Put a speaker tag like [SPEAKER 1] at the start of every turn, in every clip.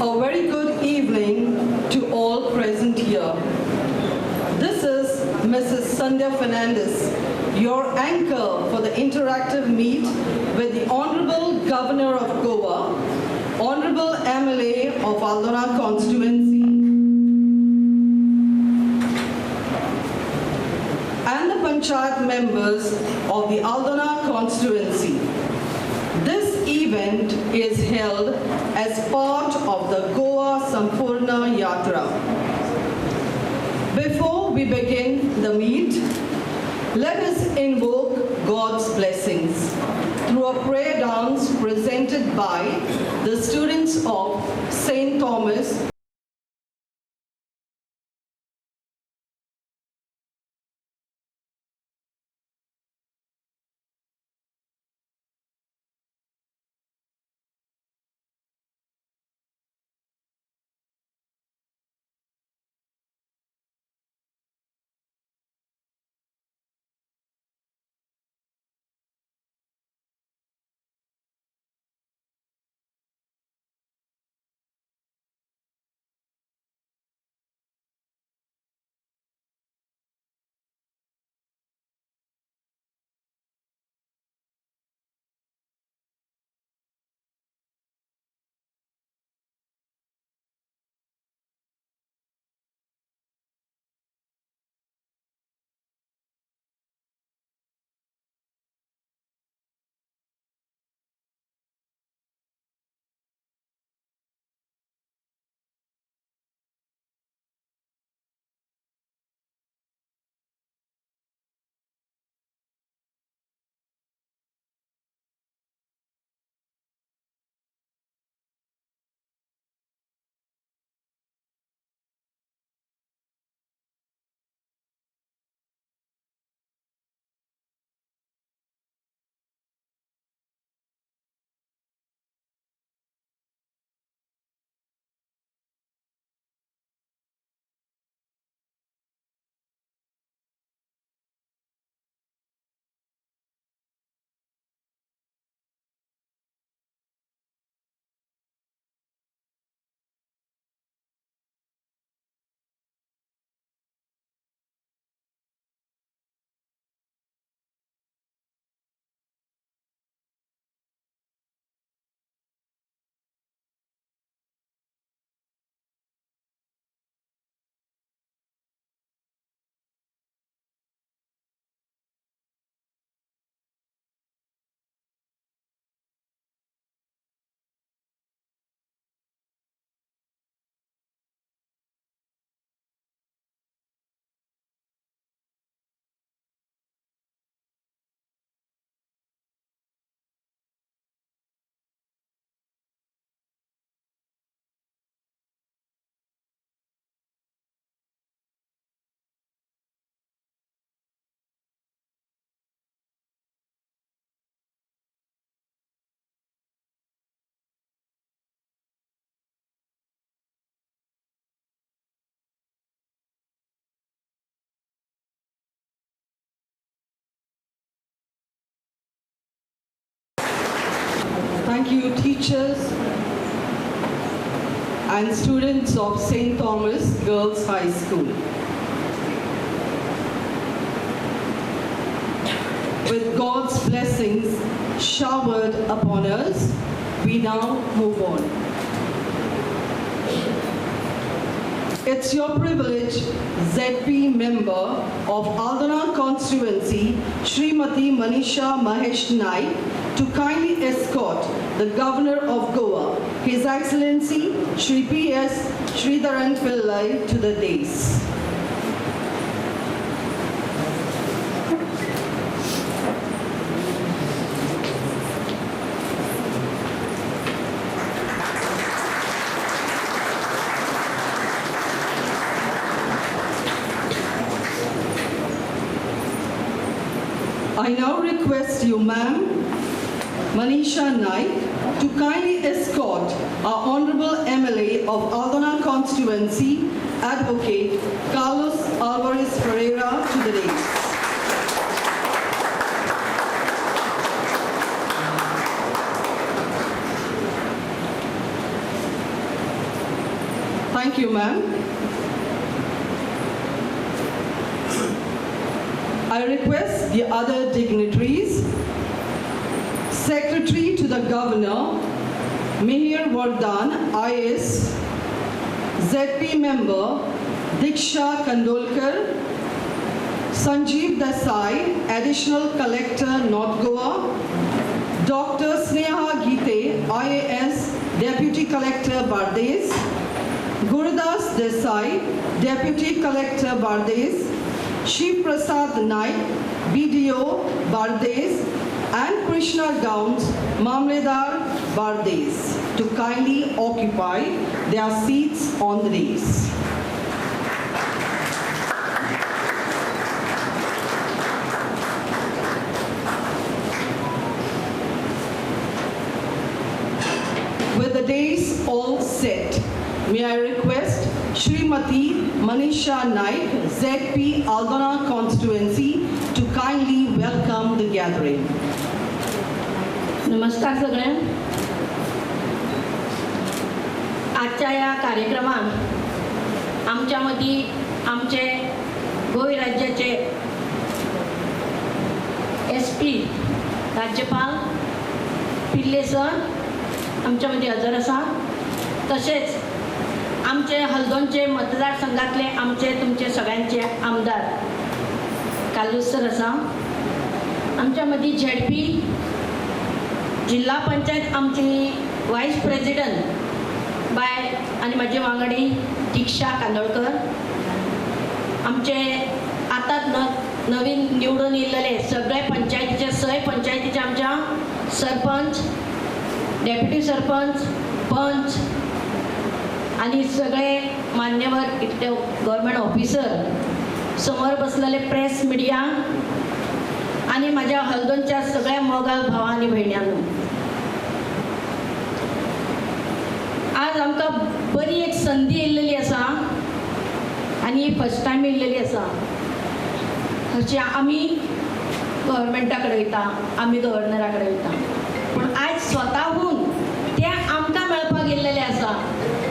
[SPEAKER 1] A very good evening to all present here. This is Mrs. Sandhya Fernandez, your anchor for the interactive meet with the Honorable Governor of Goa, Honorable MLA of Aldona constituency, and the Panchayat members of the Aldona constituency. This event is held as part of the Goa Sampurna Yatra. Before we begin the meet, let us invoke God's blessings through a prayer dance presented by the students of St. Thomas. Thank you, teachers and students of St. Thomas Girls High School. With God's blessings showered upon us, we now move on. It's your privilege, ZP member of Aldona constituency, Srimati Manisha Mahesh Naik, to kindly escort the Governor of Goa, His Excellency Shri P.S. Sreedharan Pillai, to the dais. I now request you, ma'am, Manisha Naik, to kindly escort our Honorable MLA of Aldona constituency, Advocate Carlos Alvarez Ferreira, to the dais. Thank you, ma'am. I request the other dignitaries, Secretary to the Governor, Mihir Vardhan, IAS, ZP Member, Diksha Kandolkar, Sanjeev Desai, Additional Collector, North Goa, Dr. Sneha Gite, IAS, Deputy Collector, Bardes, Gurudas Desai, Deputy Collector, Bardes, Shiv Prasad Naik, BDO, Bardes, and Krishna Gowns, Mamledar, Bardes, to kindly occupy their seats on the dais. With the dais all set, may I request Srimati Manisha Naik, ZP Aldona constituency, to kindly welcome the gathering.
[SPEAKER 2] नमस्कार सगळ्यांना. आजच्या या कार्यक्रमात आमच्यामध्ये आमचे गोवा राज्याचे SP राज्यपाल पिल्ले sir आमच्यामध्ये हजर आसा. तसेच आमचे हल्दोनचे मतदारसंघातले आमचे तुमचे सगळ्यांचे आमदार कालूस सर आसा. आमच्यामध्ये ZP जिल्हा पंचायत आमची वाईस प्रेसिडेंट बाय आणि माझे वांगडी दीक्षा कांदोळकर. आमचे आता नवीन निवडून येलेले सगळे पंचायतीचे सय पंचायतीचे आमच्या सरपंच, डेप्युटी सरपंच, पंच आणि सगळे मान्यवर इथले गव्हर्नमेंट ऑफिसर, समोर बसलेले प्रेस मीडिया आणि माझ्या हल्दोनच्या सगळ्या मोगाल भावा आणि बहिण्यांनो, आज आमकां बरी एक संधी येयलेली आसा आणि फर्स्ट टायम येयलेली आसा. हरशी आमी गव्हर्नमेंटा कडेन वयता, आमी गव्हर्नरा कडेन वयता, पूण आयज स्वताहून ते आमकां मेळपाक येयलेले आसा.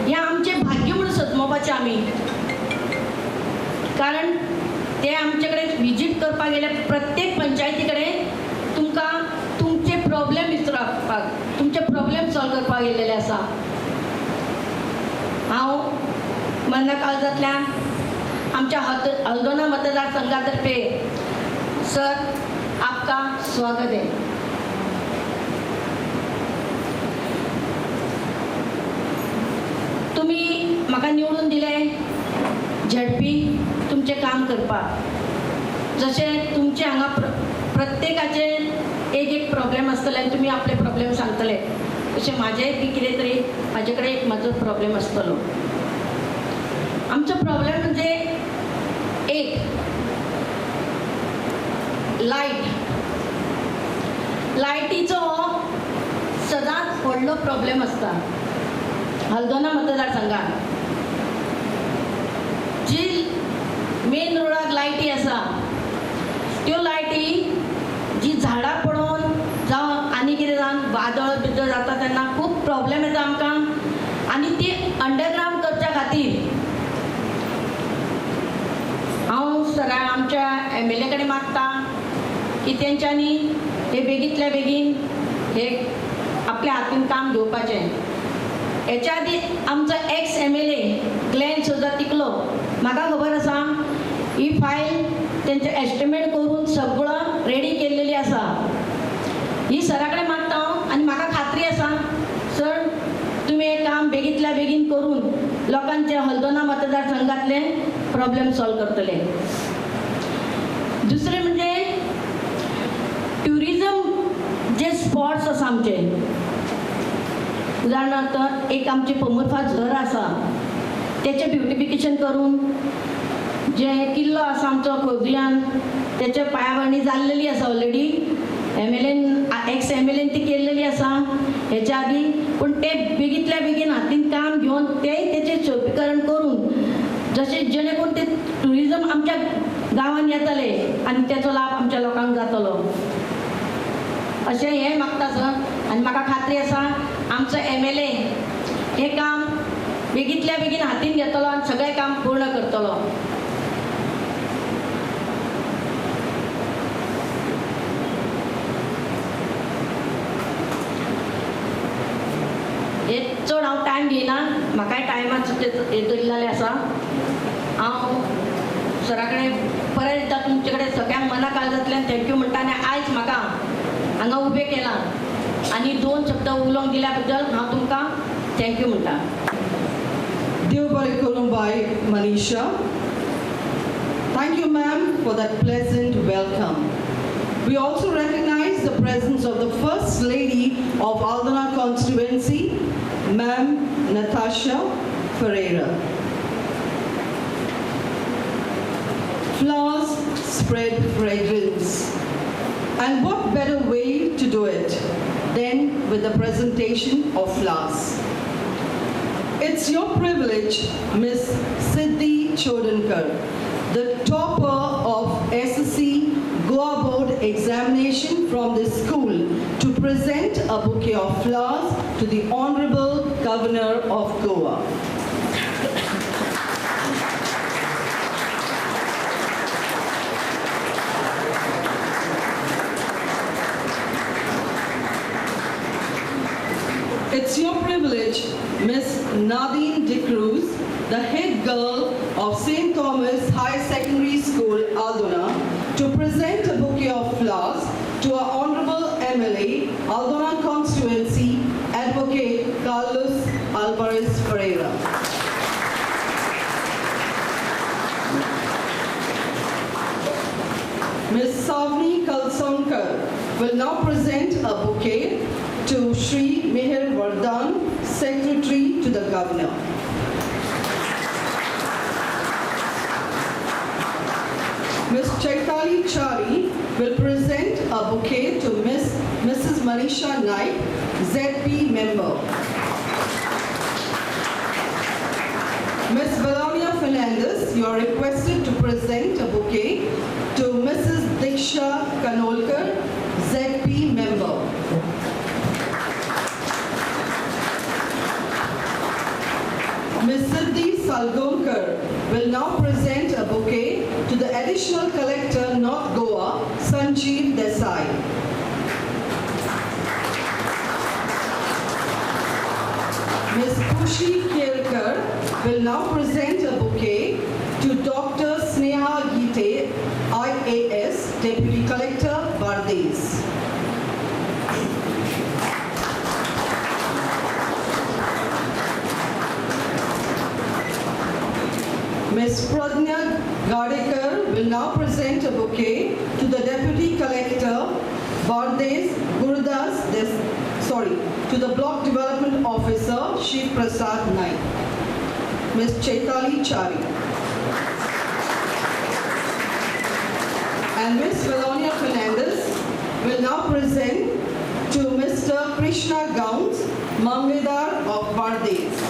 [SPEAKER 2] हें आमचें भाग्य म्हणून सजमोवपाचें आमी. कारण ते आमचे कडेन विजीट करपाक गेले प्रत्येक पंचायती कडेन तुमकां तुमचे प्रॉब्लेम विचारपाक, तुमचे प्रॉब्लेम सॉल्व करपाक येयलेले आसा. हांव मन्ना काळजांतल्यान आमच्या हल्दोना मतदारसंघातर्फे सर आपका स्वागत आहे. तुम्ही म्हाका निवडून दिले ZP तुमचे काम करपाक. जशें तुमचे हांगा प्रत्येकाचे एक एक प्रॉब्लेम आसतले आनी तुमी आपले प्रॉब्लेम सांगतले, तशें म्हाजेय बी कितें तरी म्हाजे कडेन एक म्हाजो प्रॉब्लेम आसतलो. आमचो प्रॉब्लेम म्हणजे एक लायटीचो सदांच व्हडलो प्रॉब्लेम आसता हल्दोना मतदारसंघात. जी मेन रोडाक लायटी आसा त्यो लायटी जी झाडां पडोवन जावं आनी कितें जावन वादळ बिदळ जाता तेन्ना खूब प्रॉब्लेम येता आमकां. आनी ती अंडरग्रावंड करच्या खातीर हांव सरा आमच्या MLA कडेन मागता की तेंच्यांनी हे बेगींतल्या बेगीन हे आपल्या हातीन काम घेवपाचें. हेच्या आदी आमचो एक्स MLA ग्लेन सुद्दां तिकलो, म्हाका खबर आसा ही फायल तेंचे एस्टिमेट करून सगळं रेडी केल्लेली आसा. ही सरा कडेन मागता हांव आनी म्हाका खात्री आसा सर तुमी हें काम बेगींतल्या बेगीन करून लोकांचे हल्दोना मतदारसंघातले प्रॉब्लेम सॉल्व करतले. दुसरें म्हणजे ट्युरिजम जे स्पॉट्स आसा आमचे, उदाहरणार्थ एक आमचे पमुर्फा झर आसा तेचें ब्युटिफिकेशन करून, जे किल्लो आसा आमचो खोर्जुयान तेचे पायाभरणी जाल्लेली आसा ऑलरेडी. एक्स MLA ती केल्लेली आसा हेच्या आदी, पूण ते बेगींतल्या बेगीन हातीन काम घेवन तेचें सोंपेकरण करून जशें जेणे करून ते ट्युरिजम आमच्या गांवांत येतले आनी तेचो लाभ आमच्या लोकांक जातलो अशें हें मागता सर. आनी म्हाका खात्री आसा आमचो MLA हें काम बेगीतल्या बेगीन हातीन घेतलो आणि सगळें काम पूर्ण करतलो. हे चड हांव टायम घेयना, म्हाकाय टायमाचो हे दवरिल्लें आसा. हांव सरा कडेन परत एकदां तुमचे कडेन सगळ्यांक मना काळजांतल्यान थँक्यू म्हणटा आनी आयज म्हाका हांगा उबें केलां आनी 2 शब्द उलोवंक दिल्या बद्दल हांव तुमकां थँक्यू म्हणटा.
[SPEAKER 1] Dear Barikurumbai Manisha, thank you ma'am for that pleasant welcome. We also recognize the presence of the First Lady of Aldona constituency, Ma'am Natasha Ferreira. Flowers spread fragrance, and what better way to do it than with the presentation of flowers. It's your privilege, Miss Siddhi Chodankar, the topper of SSC Goa Board examination from this school, to present a bouquet of flowers to the Honorable Governor of Goa. It's your privilege, Miss Nadine De Cruz, the head girl of St. Thomas High Secondary School, Aldona, to present a bouquet of flowers to our Honorable MLA, Aldona constituency, Advocate Carlos Alvarez Ferreira. Ms. Savni Kalsonkar will now present a bouquet to Shri Meher Vardhan, Secretary to the Governor. Ms. Chaitali Chari will present a bouquet to Mrs. Manisha Naik, ZP member. Ms. Valonia Fernandez, you are requested to present a bouquet to Mrs. Diksha Kanolkar, ZP member. Ms. Siddhi Salgonkar will now present a bouquet to the Additional Collector, North Goa, Sanjeev Desai. Ms. Kushi Kierkar will now present a bouquet to Dr. Sneha Gite, IAS, Deputy Collector, Bardez. Ms. Pradnya Gadekar will now present a bouquet to the Deputy Collector, Bardez, Gurudas, to the Block Development Officer, Shiv Prasad Naik. Ms. Chaitali Chari. And Ms. Valonia Fernandez will now present to Mr. Krishna Gauns, Mangvedar of Bardez.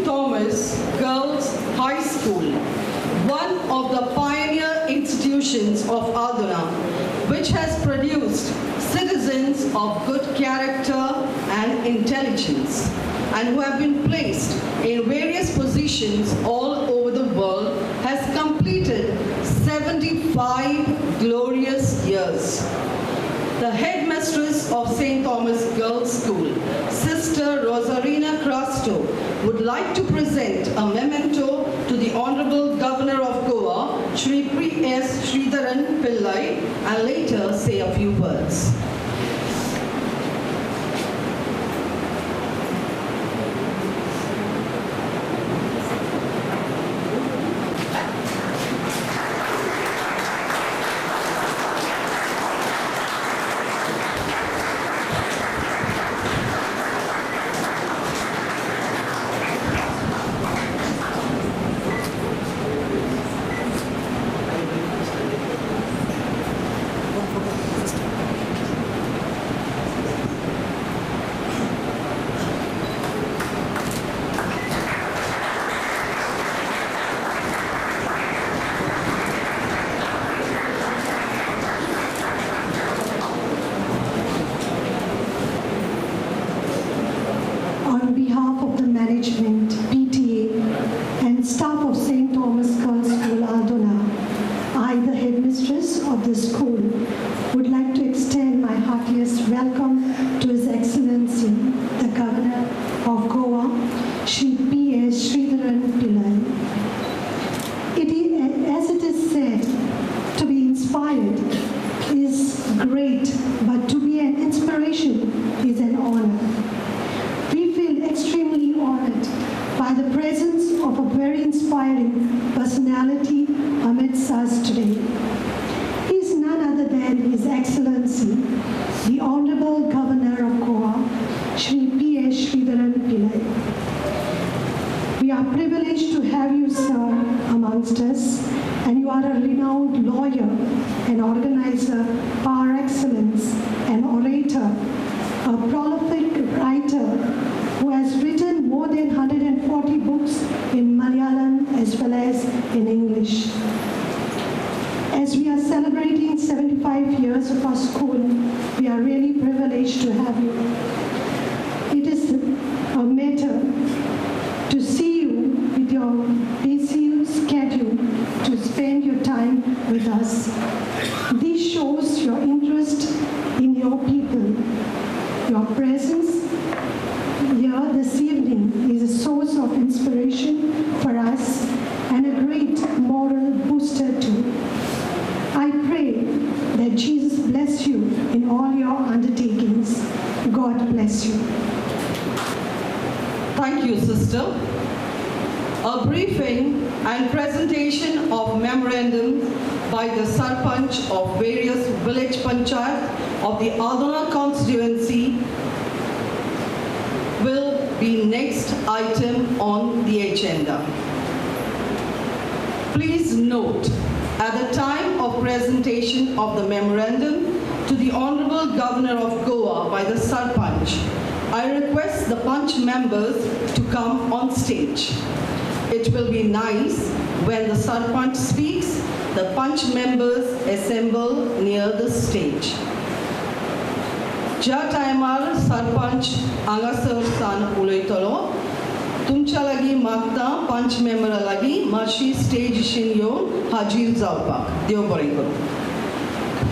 [SPEAKER 1] Thomas Girls High School, one of the pioneer institutions of Aldona, which has produced citizens of good character and intelligence, and who have been placed in various positions all over the world, has completed 75 glorious years. The headmistress of St. Thomas Girls School, Sister Rosarina Crasto, would like to present a memento to the Honorable Governor of Goa, Shri S. Sreedharan Pillai, and later say a few words.
[SPEAKER 3] presence of a very inspiring personality amidst us today. He is none other than His Excellency, the Honorable Governor of Goa, Shri P.S. Sreedharan Pillai. We are privileged to have you, sir, amongst us, and you are a renowned lawyer, an organizer par excellence, an orator, a prolific writer who has written more than 140 books in Malayalam as well as in English. As we are celebrating 75 years of our school, we are really privileged to have you. It is a matter to see you with your busy schedule to spend your time with us. This shows your interest in your people. Your presence here this evening is a source of inspiration for us and a great moral booster too. I pray that Jesus bless you in all your undertakings. God bless you.
[SPEAKER 1] Thank you, sister. A briefing and presentation of memorandums by the Sarpanch of various village panchayat of the Aldona constituency will be next item on the agenda. Please note, at the time of presentation of the memorandum to the Honorable Governor of Goa by the Sarpanch, I request the Panch members to come on stage. It will be nice when the Sarpanch speaks, the Panch members assemble near the stage. ज्या टायमार सरपंच हांगासर सान उलयतलो, तुमच्या लागीं मागता पंच मेंबरा लागीं मातशी स्टेजीचेर येवन हाजीर जावपाक. देव बरें करूं.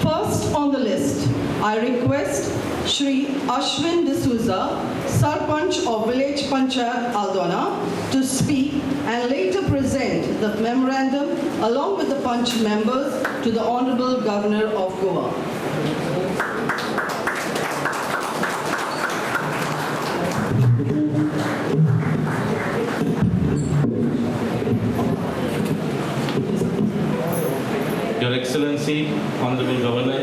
[SPEAKER 1] First on the list, I request Shri Ashwin D'Souza, Sarpanch of Village Panchayat Aldona, to speak and later present the memorandum along with the Panch members to the Honorable Governor of Goa.
[SPEAKER 4] Your Excellency, Honorable Governor,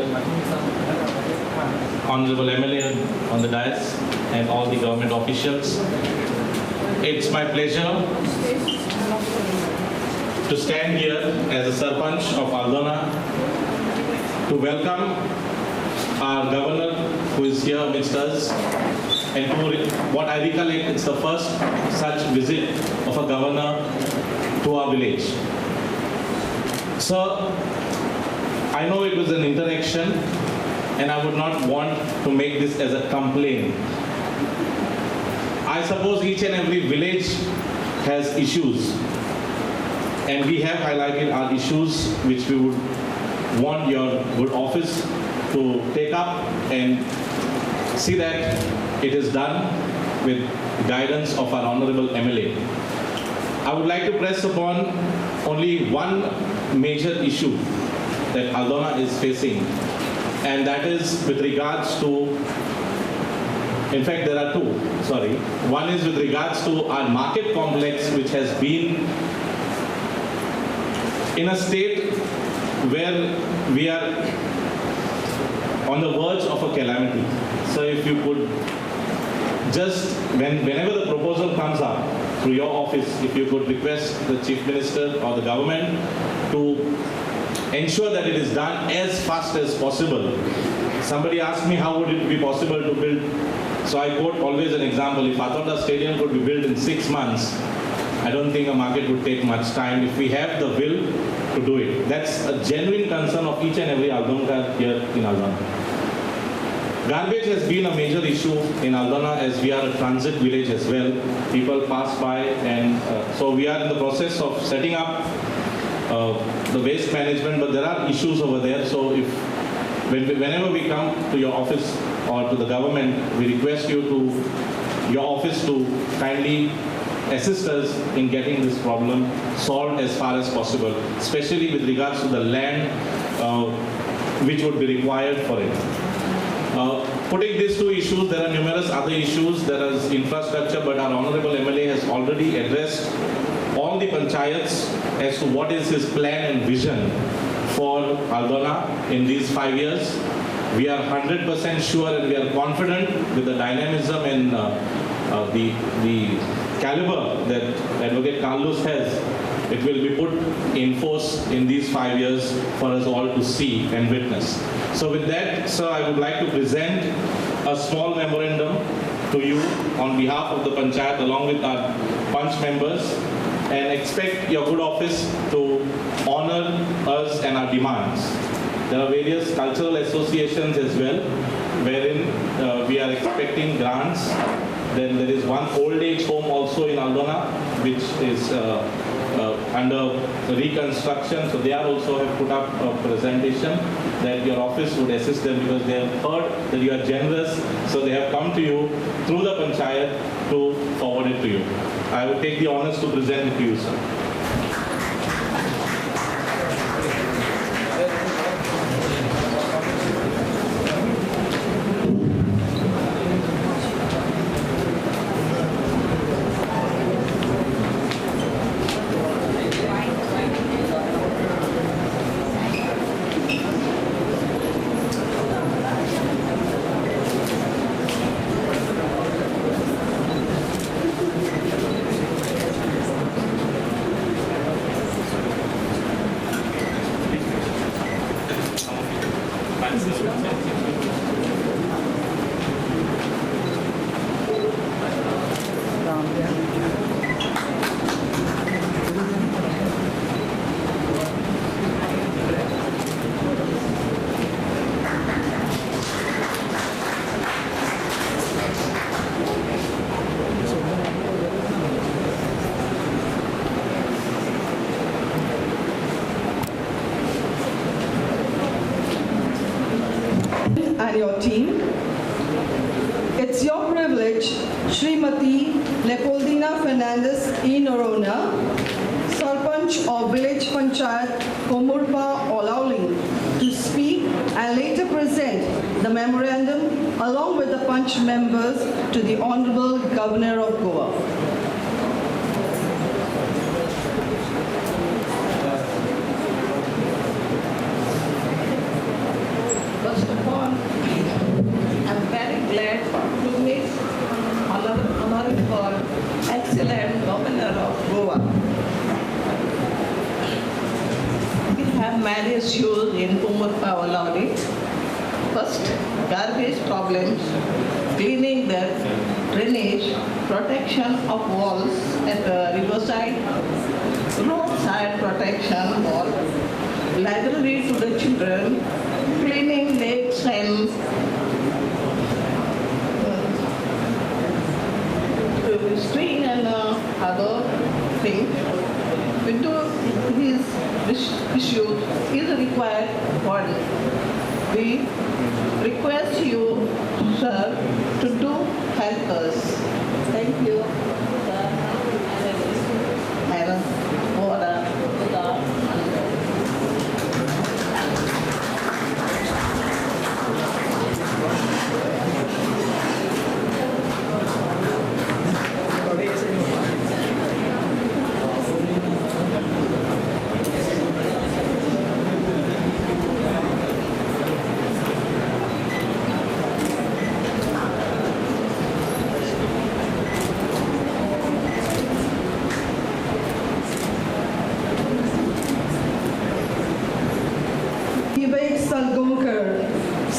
[SPEAKER 4] Honorable MLA on the dais, and all the government officials. It's my pleasure to stand here as a Sarpanch of Aldona to welcome our Governor who is here amidst us, and to what I recollect, it's the first such visit of a Governor to our village. Sir, I know it was an interaction, and I would not want to make this as a complaint. I suppose each and every village has issues, and we have highlighted our issues which we would want your good office to take up and see that it is done with guidance of our Honorable MLA. I would like to press upon only one major issue that Aldona is facing, and that is with regards to, in fact there are two, sorry. One is with regards to our market complex, which has been in a state where we are on the verge of a calamity. So if you could just, whenever the proposal comes up through your office, if you could request the Chief Minister or the government to ensure that it is done as fast as possible. Somebody asked me how would it be possible to build. So I quote always an example. If Aldona Stadium could be built in 6 months, I don't think a market would take much time if we have the will to do it. That's a genuine concern of each and every Aldona here in Aldona. Garbage has been a major issue in Aldona, as we are a transit village as well. People pass by, and so we are in the process of setting up the waste management, but there are issues over there. So whenever we come to your office or to the government, we request you to, your office to kindly assist us in getting this problem solved as far as possible, especially with regards to the land which would be required for it. Putting these two issues, there are numerous other issues. There is infrastructure, but our Honorable MLA has already addressed panchayats as to what is his plan and vision for Aldona in these 5 years. We are 100% sure and we are confident with the dynamism and the caliber that Advocate Carlos has, it will be put in force in these 5 years for us all to see and witness. So with that, sir, I would like to present a small memorandum to you on behalf of the Panchayat along with our Panch members, and expect your good office to honor us and our demands. There are various cultural associations as well, wherein we are expecting grants. Then there is one old age home also in Aldona, which is under reconstruction. So they are also have put up a presentation that your office would assist them because they have heard that you are generous. So they have come to you through the Panchayat to forward it to you. I will take the honors to present it to you, sir.
[SPEAKER 1] And your team. It's your privilege, Srimati Leopoldina Fernandez E. Norona, Sarpanch of Village Panchayat Komurpa Olauling, to speak and later present the memorandum along with the Panch members to the Honorable Governor of Goa.
[SPEAKER 2] First of all, I'm very glad to meet Honorable Excellent Governor of Goa. We have many issues in Kumurpa Olauri. First, garbage problems, cleaning the drainage, protection of walls at the riverside, roadside protection wall, library to the children, cleaning lakes and stream and other things. With these issues is required body. We request you, sir, to do help us. Thank you, sir. Madam,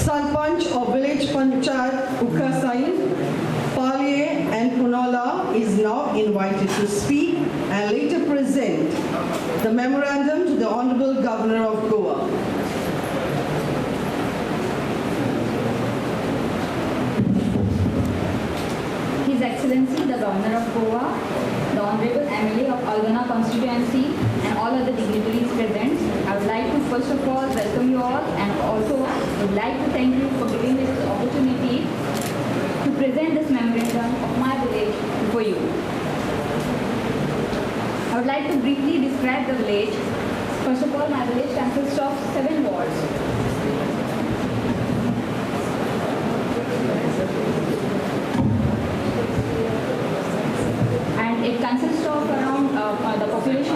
[SPEAKER 1] Sarpanch of Village Panchayat Ukkasain, Palye and Punola is now invited to speak and later present the memorandum to the Honorable Governor of Goa.
[SPEAKER 5] His Excellency, the Governor of Goa, the Honorable MLA of Aldona constituency, and all other dignitaries present, I would like to first of all welcome you all and also would like to thank you for giving this opportunity to present this memorandum of my village before you. I would like to briefly describe the village. First of all, my village consists of 7 wards. And it consists of around, the population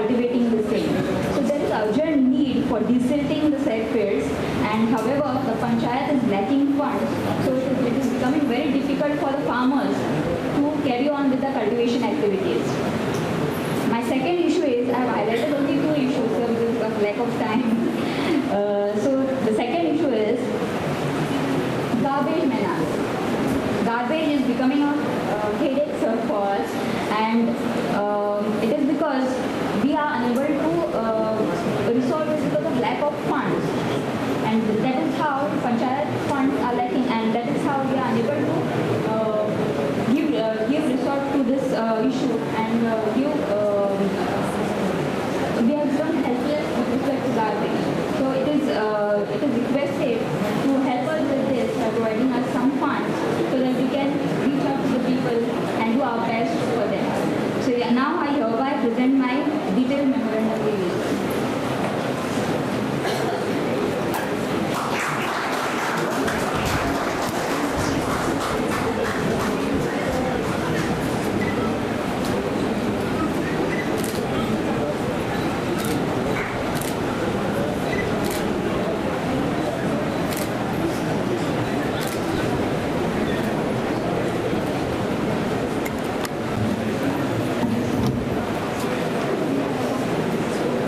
[SPEAKER 5] cultivating the same. So there is urgent need for desilting the said fields, and however the panchayat is lacking funds, so it is becoming very difficult for the farmers to carry on with the cultivation activities. My second issue is, I have highlighted only two issues, so because of lack of time. So the second issue is garbage menace. Garbage is becoming a headache for us, and it is because we are unable to resolve this because of lack of funds, and that is how panchayat funds are lacking, and that is how we are unable to give resolve to this issue, and we have become helpless with respect to garbage. So it is requested to help us with this by providing us some funds so that we can reach out to the people and do our best for them. So yeah, now I hereby present my detailed memorandum release.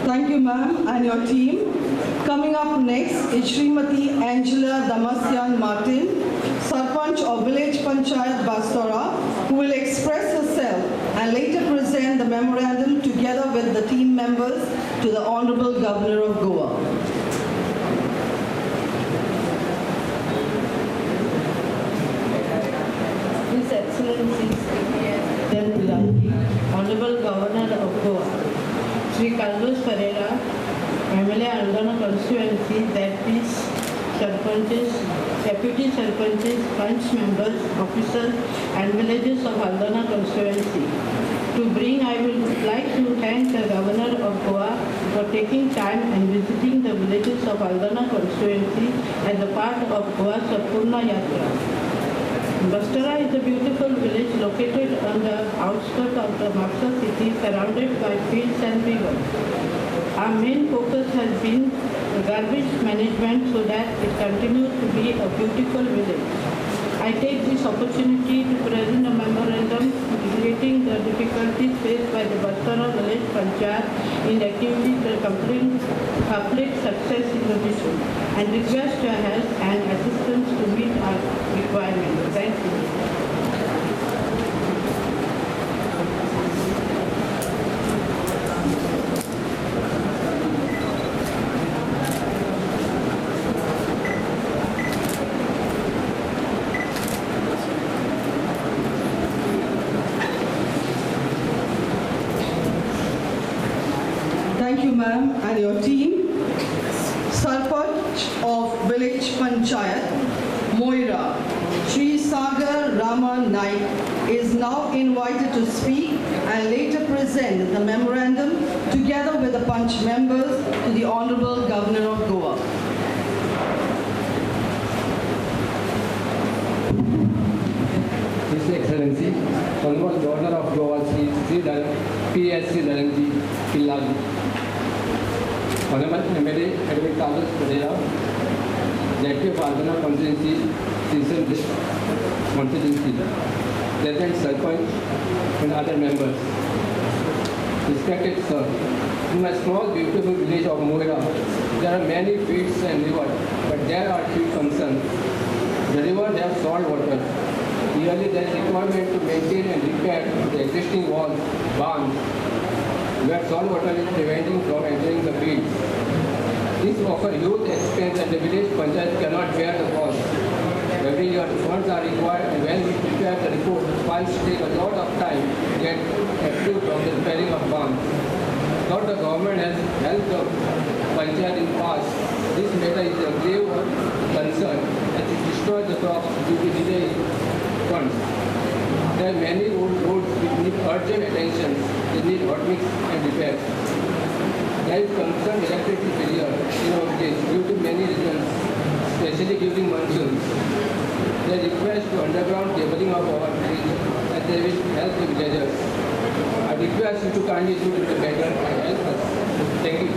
[SPEAKER 1] Thank you, ma'am, and your team. Coming up next is Srimati Angela Damasyan Martin, Sarpanch of Village Panchayat Bastora, who will express herself and later present the memorandum together with the team members to the Honorable Governor of Goa.
[SPEAKER 2] His Excellency then Pillai, Honorable Governor of Goa, Sri Carlos Ferreira, MLA Aldona constituency, that is Sarpanches, Deputy Sarpanches, Punch members, officers and villages of Aldona constituency. To bring, I would like to thank the Governor of Goa for taking time and visiting the villages of Aldona constituency as a part of Goa's Sampurna Yatra. Bastora is a beautiful village located on the outskirts of the Maksa city, surrounded by fields and rivers. Our main focus has been garbage management so that it continues to be a beautiful village. I take this opportunity to present a memorandum relating the difficulties faced by the Bastora village panchayat in achieving the complete success in the mission, and request your help and assistance to meet our requirements. Thank you.
[SPEAKER 1] Thank you, ma'am, and your team. Sarpanch of Village Panchayat, Moira, Sri Sagar Rama Naik, is now invited to speak and later present the memorandum together with the Punch members to the Honorable Governor of Goa.
[SPEAKER 6] His Excellency, Honorable Governor of Goa, Sreedharan, P.S. Sreedharan ji, Pillai, Honorable MLA, Edwin Carlos Pereira, Deputy of Aldona constituency, Season constituency, President Sarpanch, and other members. Respected sir, in my small beautiful village of Moira, there are many fields and rivers, but there are few concerns. The river has salt water. Yearly there is requirement to maintain and repair the existing walls, barns, where salt water is preventing from entering the fields. This offers huge expense and the village panchayat cannot bear the cost. Every year funds are required, and when we prepare the report, files take a lot of time to get approved from the repairing of barns. Though the government has helped the panchayat in past, this matter is a grave concern as it destroys the crops due to delay in funds. There are many old roads which need urgent attention. They need hot mix and repairs. There is concerned electricity failure in our village due to many reasons, especially during monsoons. They request to underground cabling of our village, and they will help the villagers. I request you to kindly do it better and help us. Thank you.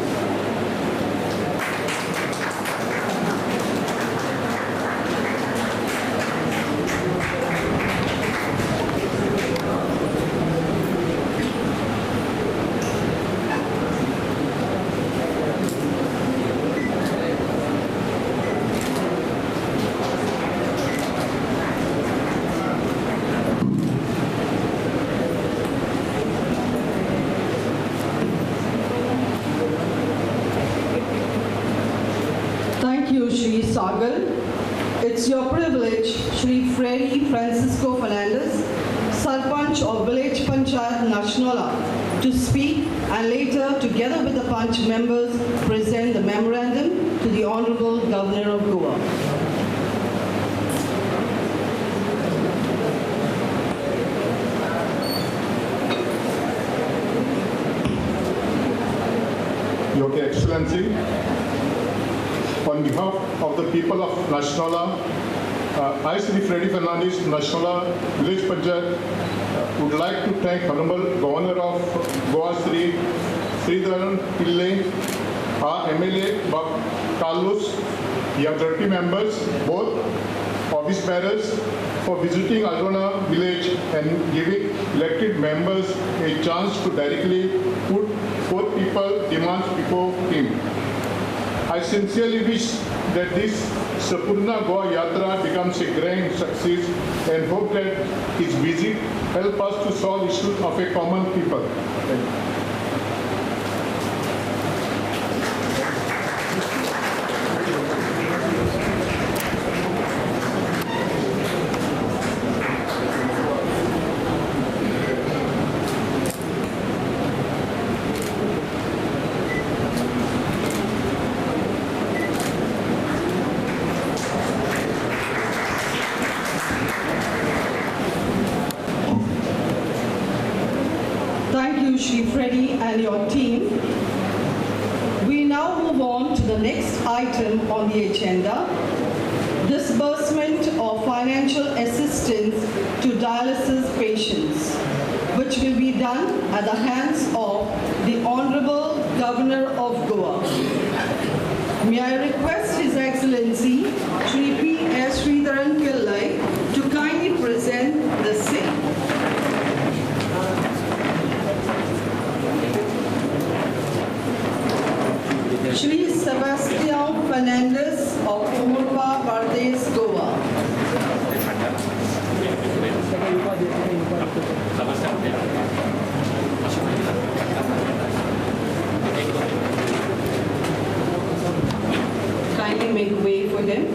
[SPEAKER 1] Thank you, Shri Sagar. It's your privilege, Shri Freddy Francisco Fernandez, Sarpanch of Village Panchayat Nashnola, to speak and later, together with the Panch members, present the memorandum to the Honorable Governor of Goa.
[SPEAKER 7] Your Excellency, on behalf of the people of Nashnola, I, Sri Freddy Fernandez, Nashnola Village Panchayat, would like to thank Honorable Governor of Goa, Sri Sreedharan Pillai, our MLA, Carlos, your 30 members, both office bearers, for visiting Aldona village and giving elected members a chance to directly put forth people's demands before him. I sincerely wish that this Sampurna Goa Yatra becomes a grand success and hope that his visit help us to solve issues of a common people. Thank you.
[SPEAKER 1] Thank you, Shri Freddy and your team. We now move on to the next item on the agenda, disbursement of financial assistance to dialysis patients, which will be done at the hands of the Honorable Governor of Goa. May I request His Excellency, Shri P.S. Sreedharan Pillai, to kindly present the same. Shri Sebastian Fernandez of Umurpa, Bardes, Goa. Kindly make way for him.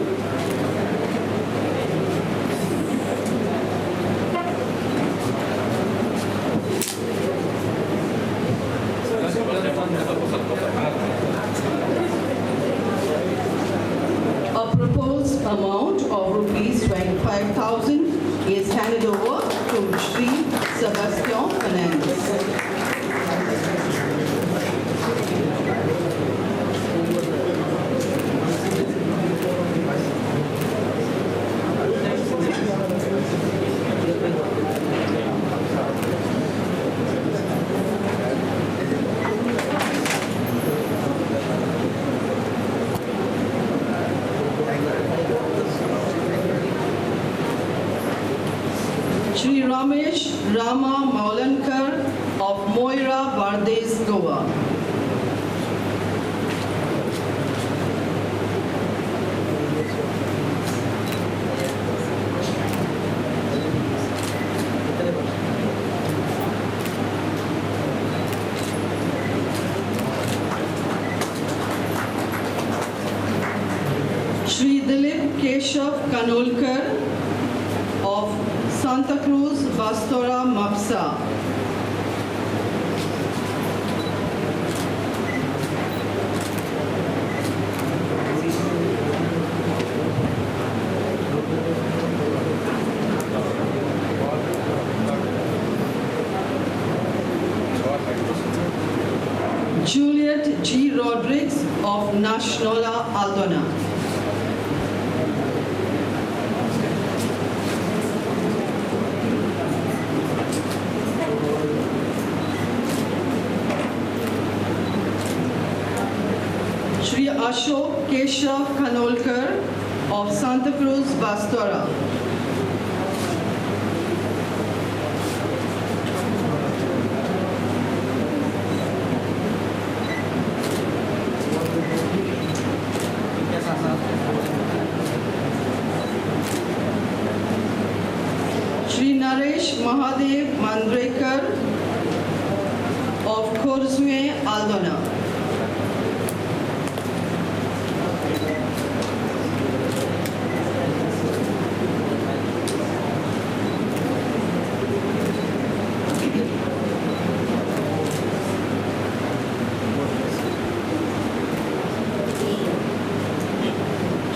[SPEAKER 1] A proposed amount of rupees 25,000 is handed over to Shri Sebastian Fernandez. Shri Ramesh Rama Maulankar of Moira, Bardes, Goa. Shri Dilip Keshav Kanolkar of Santa Cruz, Bastora, Mapsa. Juliet G. Rodriguez of Nashnola, Aldona. Keshav Khanolkar of Santa Cruz, Bastora. Shri Naresh Mahadev Mandrekar of Khorzue, Aldona.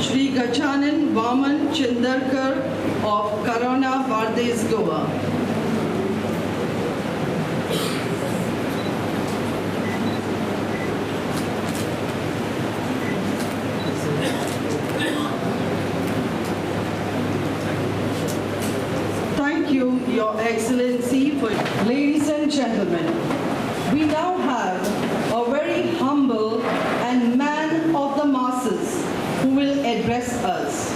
[SPEAKER 1] Shri Gachanan Vaman Chindarkar of Karona, Bardes, Goa. Thank you, Your Excellency. Ladies and gentlemen, we now have a very humble and man of the masses who will address us.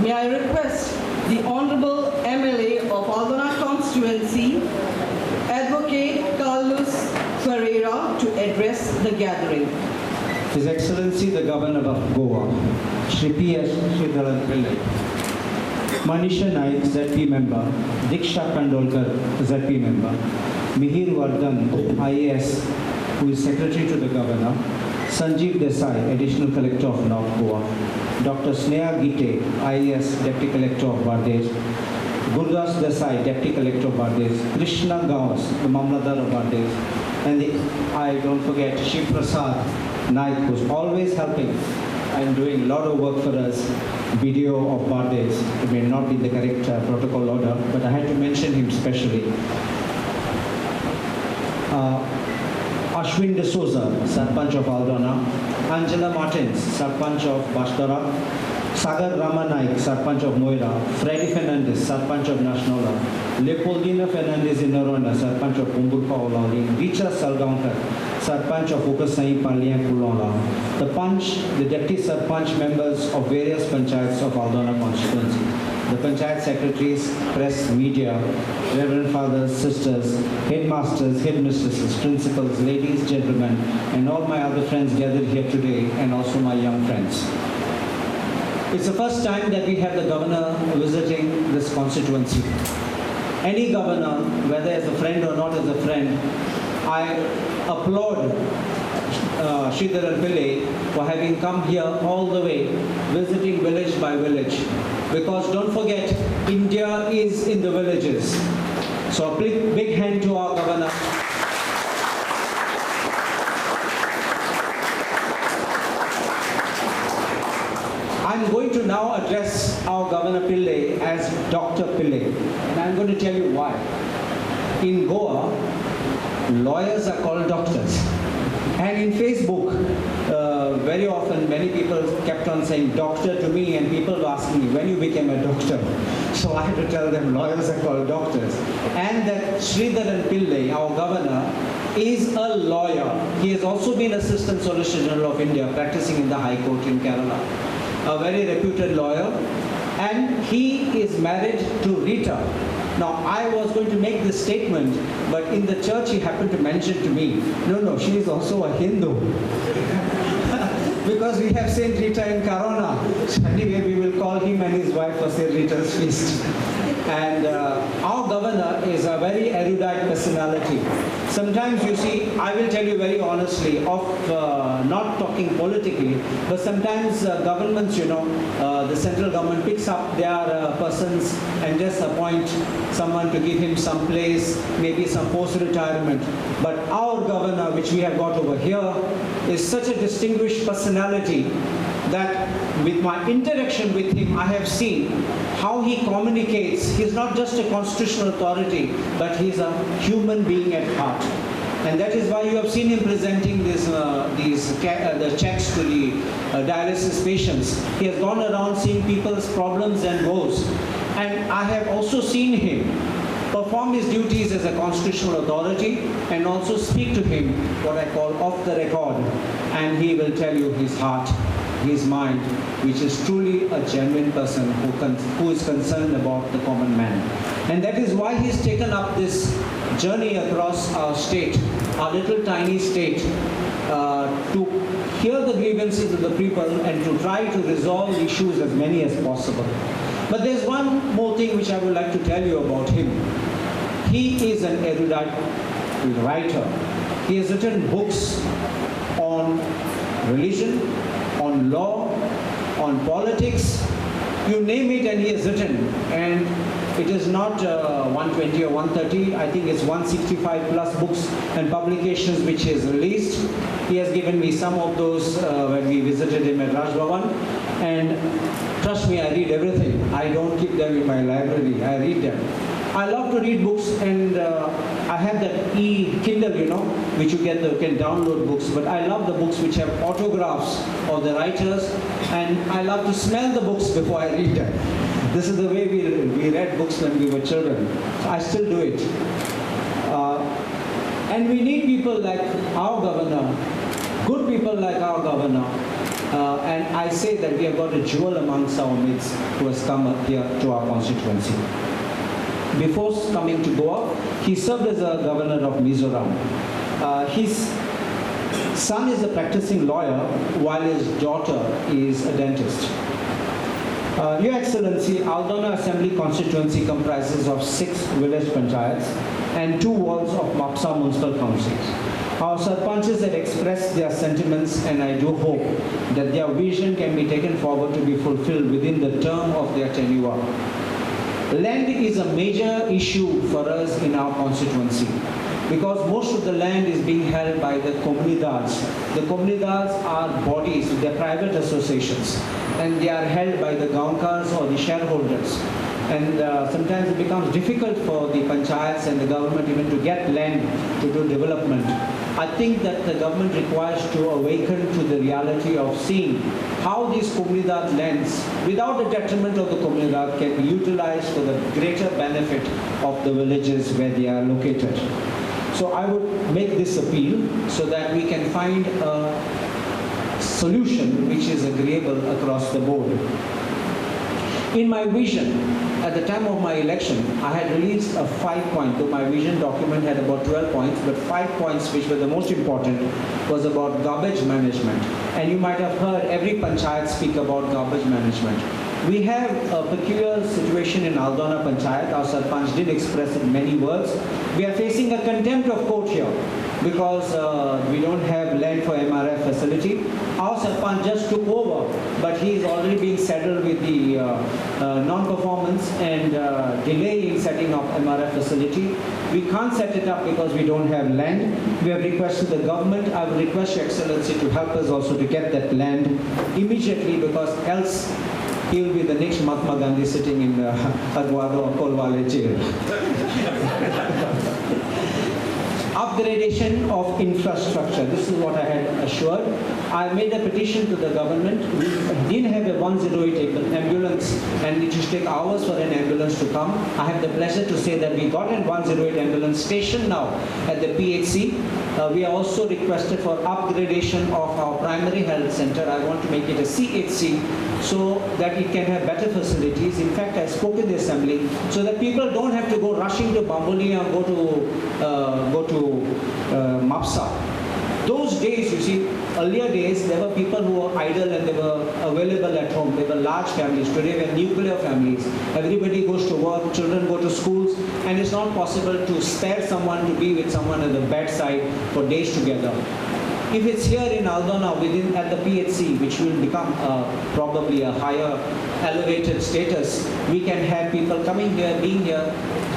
[SPEAKER 1] May I request the Honorable MLA of Aldona constituency, Advocate Carlos Ferreira, to address the gathering.
[SPEAKER 8] His Excellency the Governor of Goa, Shri P.S. Sreedharan Pillai, Manisha Naik, ZP member, Diksha Kandolkar, ZP member, Mihir Vardhan, IAS, who is Secretary to the Governor, Sanjeev Desai, Additional Collector of North Goa, Dr. Sneha Gite, IAS, Deputy Collector of Bardes, Gurdas Desai, Deputy Collector of Bardes, Krishna Gaus, the Mamladar of Bardes, and I don't forget Shiv Prasad Naik, who's always helping and doing a lot of work for us, BDO of Bardes. It may not be the correct protocol order, but I had to mention him specially. Ashwin De Souza, Sarpanch of Aldona, Angela Martins, Sarpanch of Bastora, Sagar Ramanaik, Sarpanch of Moira, Freddy Fernandez, Sarpanch of Nationala, Leopoldina Fernandez in Narona, Sarpanch of Pumburpa Olauli, Richa Salgaonkar, Sarpanch of Ukasai Palian Kulonla, the Punch, the Deputy Sarpanch members of various panchayats of Aldona constituency, the panchayat secretaries, press, media, reverend fathers, sisters, headmasters, headmistresses, principals, ladies, gentlemen, and all my other friends gathered here today, and also my young friends. It's the first time that we have the governor visiting this constituency. Any governor, whether as a friend or not as a friend, I applaud Sreedharan Pillai for having come here all the way, visiting village by village. Because don't forget, India is in the villages. So a big hand to our governor. I'm going to now address our Governor Pillai as Dr. Pillai. And I'm going to tell you why. In Goa, lawyers are called doctors. And in Facebook, very often many people kept on saying doctor to me, and people were asking me, when you became a doctor? So I had to tell them lawyers are called doctors. And that Sreedharan Pillai, our governor, is a lawyer. He has also been Assistant Solicitor General of India, practicing in the High Court in Kerala. A very reputed lawyer. And he is married to Rita. Now, I was going to make this statement, but in the church he happened to mention to me, no, she is also a Hindu. Because we have Saint Rita in Karona. So anyway, we will call him and his wife for Saint Rita's feast. And our governor is a very erudite personality. Sometimes you see, I will tell you very honestly, of not talking politically, but sometimes governments, the central government picks up their persons and just appoint someone to give him some place, maybe some post-retirement. But our governor, which we have got over here, is such a distinguished personality that with my interaction with him, I have seen how he communicates. He's not just a constitutional authority, but he's a human being at heart. And that is why you have seen him presenting the checks to the dialysis patients. He has gone around seeing people's problems and woes. And I have also seen him perform his duties as a constitutional authority and also speak to him what I call off the record. And he will tell you his heart. his mind, which is truly a genuine person who is concerned about the common man. And that is why he's taken up this journey across our state, our little tiny state, to hear the grievances of the people and to try to resolve issues as many as possible. But there's one more thing which I would like to tell you about him. He is an erudite writer. He has written books on religion, on law, on politics, you name it, and he has written. And it is not 120 or 130, I think it's 165 plus books and publications which he has released. He has given me some of those when we visited him at Raj Bhavan. And trust me, I read everything. I don't keep them in my library, I read them. I love to read books, and I have that e-Kindle, you know, which you can download books, but I love the books which have autographs of the writers, and I love to smell the books before I read them. This is the way we read books when we were children. So I still do it. And we need people like our governor, good people like our governor, and I say that we have got a jewel amongst our midst who has come up here to our constituency. Before coming to Goa, he served as a governor of Mizoram. His son is a practicing lawyer, while his daughter is a dentist. Your Excellency, Aldona Assembly constituency comprises of 6 village panchayats and 2 wards of MAPSA municipal councils. Our sarpanches have expressed their sentiments, and I do hope that their vision can be taken forward to be fulfilled within the term of their tenure. Land is a major issue for us in our constituency because most of the land is being held by the comunidades. The comunidades are bodies, they're private associations, and they are held by the gaunkars or the shareholders. And sometimes it becomes difficult for the panchayats and the government even to get land to do development. I think that the government requires to awaken to the reality of seeing how these comunidad lands, without the detriment of the comunidad, can be utilized for the greater benefit of the villages where they are located. So I would make this appeal so that we can find a solution which is agreeable across the board. In my vision, at the time of my election, I had released a 5-point, though my vision document had about 12 points, but 5 points which were the most important was about garbage management. And you might have heard every panchayat speak about garbage management. We have a peculiar situation in Aldona Panchayat. Our Sarpanch did express in many words. We are facing a contempt of court here because we don't have land for MRF facility. Our Sarpanch just took over, but he is already being saddled with the non-performance and delay in setting up MRF facility. We can't set it up because we don't have land. We have requested the government. I would request Your Excellency to help us also to get that land immediately, because else he will be the next Mahatma Gandhi sitting in Adwado or Kolwale jail. Upgradation of infrastructure. This is what I had assured. I made a petition to the government. We didn't have a 108 ambulance, and it used to take hours for an ambulance to come. I have the pleasure to say that we got a 108 ambulance station now at the PHC. We are also requested for upgradation of our primary health center. I want to make it a CHC so that it can have better facilities. In fact, I spoke in the assembly so that people don't have to go rushing to Bambuli or go to Mapsa. Those days, you see, earlier days, there were people who were idle and they were available at home. They were large families. Today, we have nuclear families. Everybody goes to work, children go to schools, and it's not possible to spare someone to be with someone at the bedside for days together. If it's here in Aldona, at the PHC, which will become probably a higher elevated status, we can have people coming here, being here,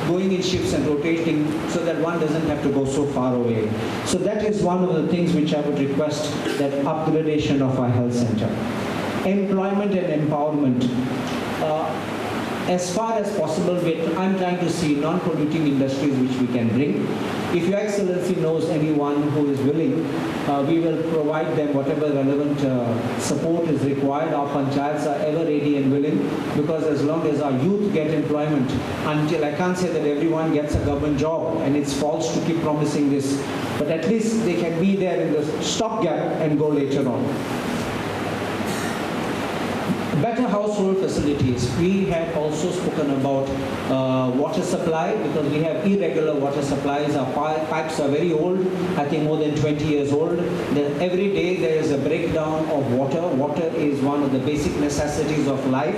[SPEAKER 8] going in shifts and rotating so that one doesn't have to go so far away. So that is one of the things which I would request, that upgradation of our health center. Employment and empowerment. As far as possible, I'm trying to see non-polluting industries which we can bring. If Your Excellency knows anyone who is willing, we will provide them whatever relevant support is required. Our panchayats are ever ready and willing, because as long as our youth get employment, until I can't say that everyone gets a government job, and it's false to keep promising this, but at least they can be there in the stopgap and go later on. better household facilities. We had also spoken about water supply, because we have irregular water supplies. Our pipes are very old, I think more than 20 years old. Every day there is a breakdown of water. Water is one of the basic necessities of life.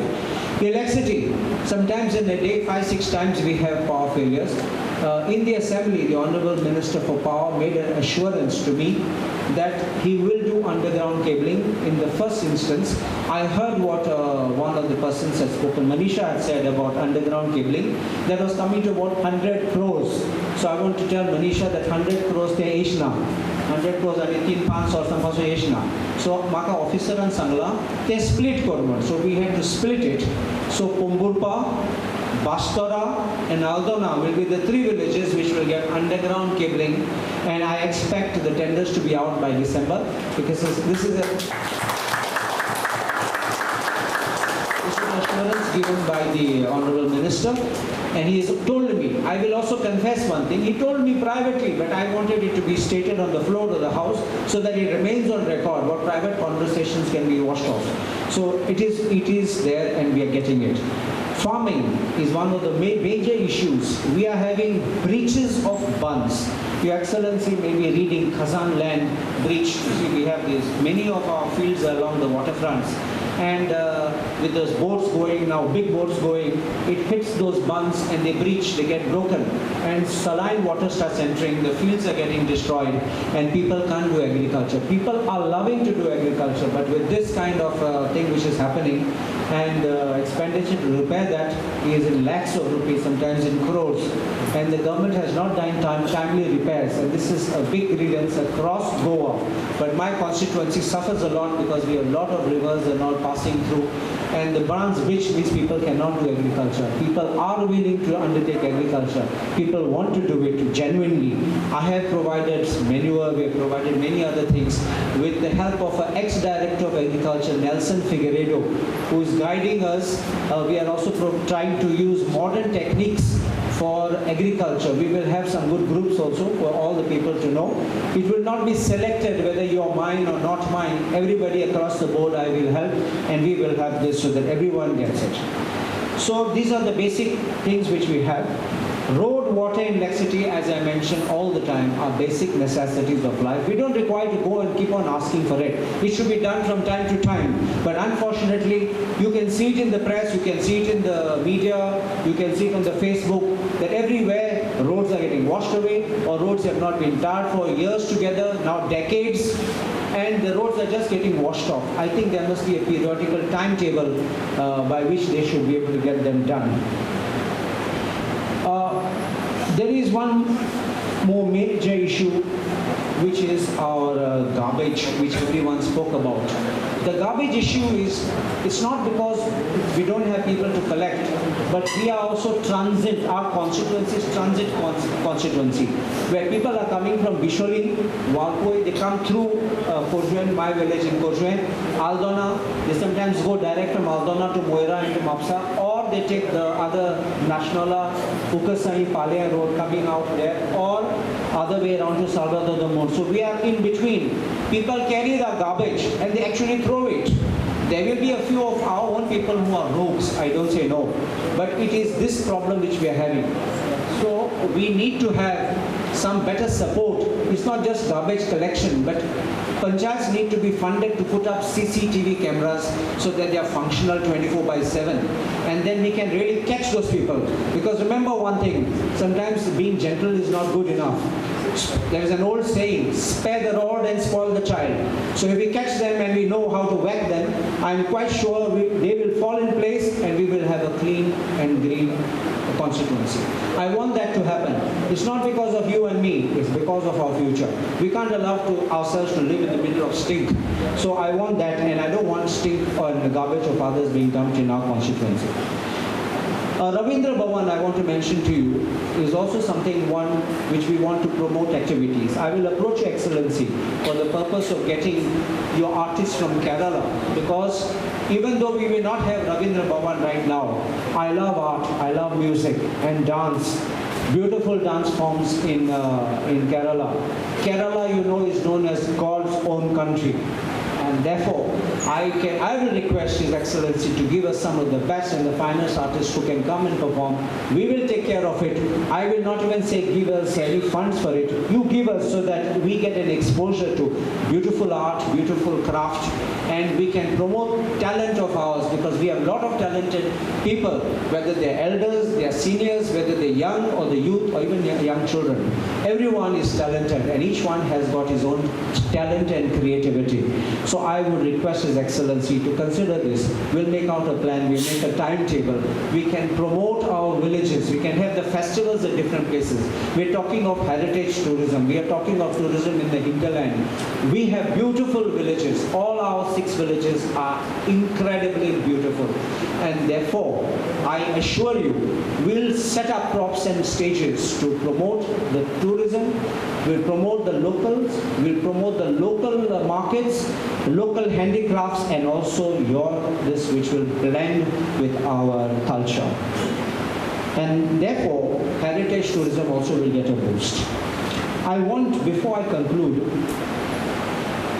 [SPEAKER 8] Electricity, sometimes in a day 5-6 times we have power failures. In the assembly, the Honorable Minister for Power made an assurance to me that he will do underground cabling in the first instance. I heard what one of the persons had spoken, Manisha had said about underground cabling, that was coming to about 100 crores. So I want to tell Manisha that 100 crores they Ishna. 100 crores are 18 or some also Ishna. So Maka officer and Sangla, they split Korman. So we had to split it. So Pumbulpa, Bastora and Aldona will be the 3 villages which will get underground cabling, and I expect the tenders to be out by December, because this is an assurance given by the Honorable Minister, and he has told me. I will also confess one thing. He told me privately, but I wanted it to be stated on the floor of the House so that it remains on record. What private conversations can be washed off. So it is there, and we are getting it. Farming is one of the major issues. We are having breaches of bunds. Your Excellency may be reading Khazan land breach. You see, we have these, many of our fields are along the waterfronts. And with those boats going now, big boats going, it hits those bunds and they breach, they get broken. And saline water starts entering, the fields are getting destroyed, and people can't do agriculture. People are loving to do agriculture, but with this kind of thing which is happening, and expenditure to repair that is in lakhs of rupees, sometimes in crores, and the government has not done timely repairs, and this is a big grievance across Goa. But my constituency suffers a lot because we have a lot of rivers and all passing through, and the brands which means people cannot do agriculture. People are willing to undertake agriculture. People want to do it genuinely. I have provided manure, we have provided many other things with the help of an ex-director of agriculture, Nelson Figueredo, who is guiding us. We are also trying to use modern techniques for agriculture. We will have some good groups also for all the people to know. It will not be selected whether you are mine or not mine. Everybody across the board I will help, and we will have this so that everyone gets it. So these are the basic things which we have. Road, water, and electricity, as I mentioned all the time, are basic necessities of life. We don't require to go and keep on asking for it. It should be done from time to time. But unfortunately, you can see it in the press, you can see it in the media, you can see it on the Facebook, that everywhere roads are getting washed away, or roads have not been tarred for years together, now decades, and the roads are just getting washed off. I think there must be a periodical timetable by which they should be able to get them done. There is one more major issue, which is our garbage, which everyone spoke about. The garbage issue is, it's not because we don't have people to collect, but we are also transit, our constituency is transit constituency, where people are coming from Bisholi, Walpoi, they come through Kojuen, my village in Kojuen, Aldona, they sometimes go direct from Aldona to Moira and to Mapsa, or they take the other Nationala, Ukasai, Palea road coming out there, or other way around to Salvador the Mode. So we are in between. People carry the garbage and they actually throw it. There will be a few of our own people who are rogues, I don't say no, but it is this problem which we are having. So we need to have some better support. It's not just garbage collection, but panchayats need to be funded to put up CCTV cameras so that they are functional 24/7. And then we can really catch those people. Because remember one thing, sometimes being gentle is not good enough. There is an old saying, spare the rod and spoil the child. So if we catch them and we know how to whack them, I'm quite sure they will fall in place and we will have a clean and green constituency. I want that to happen. It's not because of you and me, it's because of our future. We can't allow ourselves to live in the middle of stink. So I want that, and I don't want stink or the garbage of others being dumped in our constituency. Ravindra Bhavan, I want to mention to you, is also something which we want to promote activities. I will approach Your Excellency for the purpose of getting your artists from Kerala, because even though we may not have Ravindra Bhavan right now, I love art, I love music and dance. Beautiful dance forms in Kerala. Kerala, you know, is known as God's own country. And therefore, I will request His Excellency to give us some of the best and the finest artists who can come and perform. We will take care of it. I will not even say give us any funds for it. You give us so that we get an exposure to beautiful art, beautiful craft, and we can promote talent of ours, because we have a lot of talented people, whether they're elders, they're seniors, whether they're young or the youth or even young children. Everyone is talented and each one has got his own talent and creativity. So I would request His Excellency to consider this. We'll make out a plan, we'll make a timetable. We can promote our villages, we can have the festivals at different places. We're talking of heritage tourism, we are talking of tourism in the hinterland. We have beautiful villages. All our 6 villages are incredibly beautiful. And therefore, I assure you, we'll set up props and stages to promote the tourism, we'll promote the locals, we'll promote the local markets, local handicrafts, and also this which will blend with our culture. And therefore, heritage tourism also will get a boost. Before I conclude,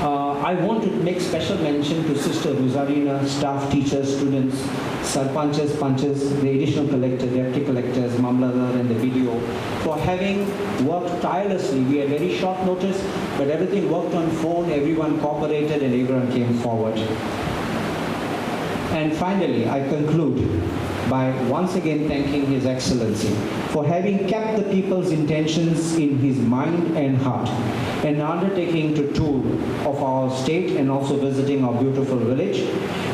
[SPEAKER 8] I want to make special mention to Sister Rosarina, staff, teachers, students, sarpanches, panches, the additional collector, deputy collectors, mamladar, and the BDO for having worked tirelessly. We had very short notice, but everything worked on phone, everyone cooperated and everyone came forward. And finally, I conclude by once again thanking His Excellency for having kept the people's intentions in his mind and heart, and undertaking to tour of our state and also visiting our beautiful village,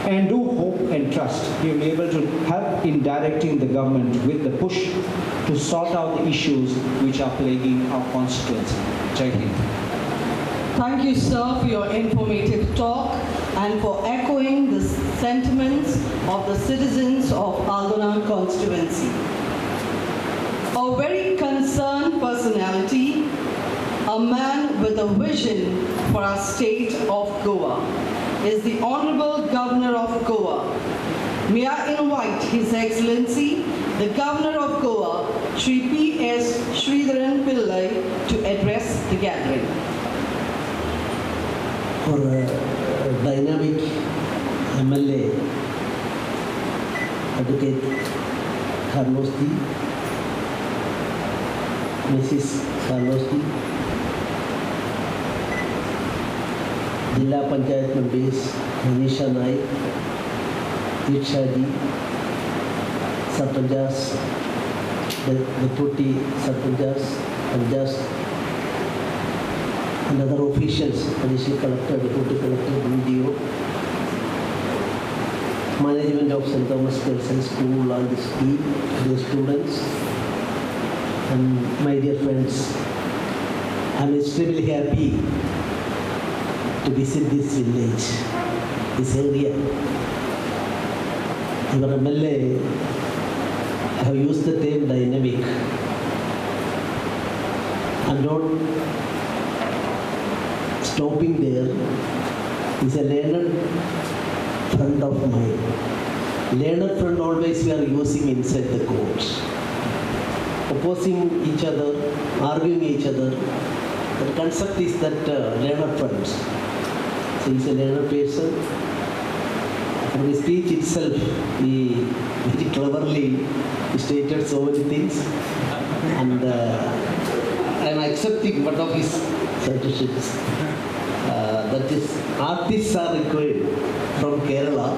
[SPEAKER 8] and do hope and trust he will be able to help in directing the government with the push to sort out the issues which are plaguing our constituency. Jai Hind.
[SPEAKER 1] Thank you, sir, for your informative talk and for echoing the sentiments of the citizens of Aldona constituency. A very concerned personality, a man with a vision for our state of Goa, is the Honorable Governor of Goa. May I invite His Excellency, the Governor of Goa, Shri P.S. Sreedharan Pillai, to address the gathering.
[SPEAKER 9] For dynamic MLA, Advocate Carlos D, Mrs. Carlos D, Jilla Panchayat members Manisha Naik, Diksha D, Sarpanjas, the Deputy Sarpanjas, and just and other officials, additional collector, deputy collector, BDO, management of St. Thomas Girls High School and the school, the students, and my dear friends, I'm extremely happy to visit this village, this area. Our MLA have used the term dynamic. I'm not stopping there. Is a learned friend of mine. Learned friend always we are using inside the court. Opposing each other, arguing each other. The concept is that learned friends. So he's a learned person. From his speech itself, he very cleverly stated so many things. And I am accepting one of his suggestions. That is, artists are required from Kerala.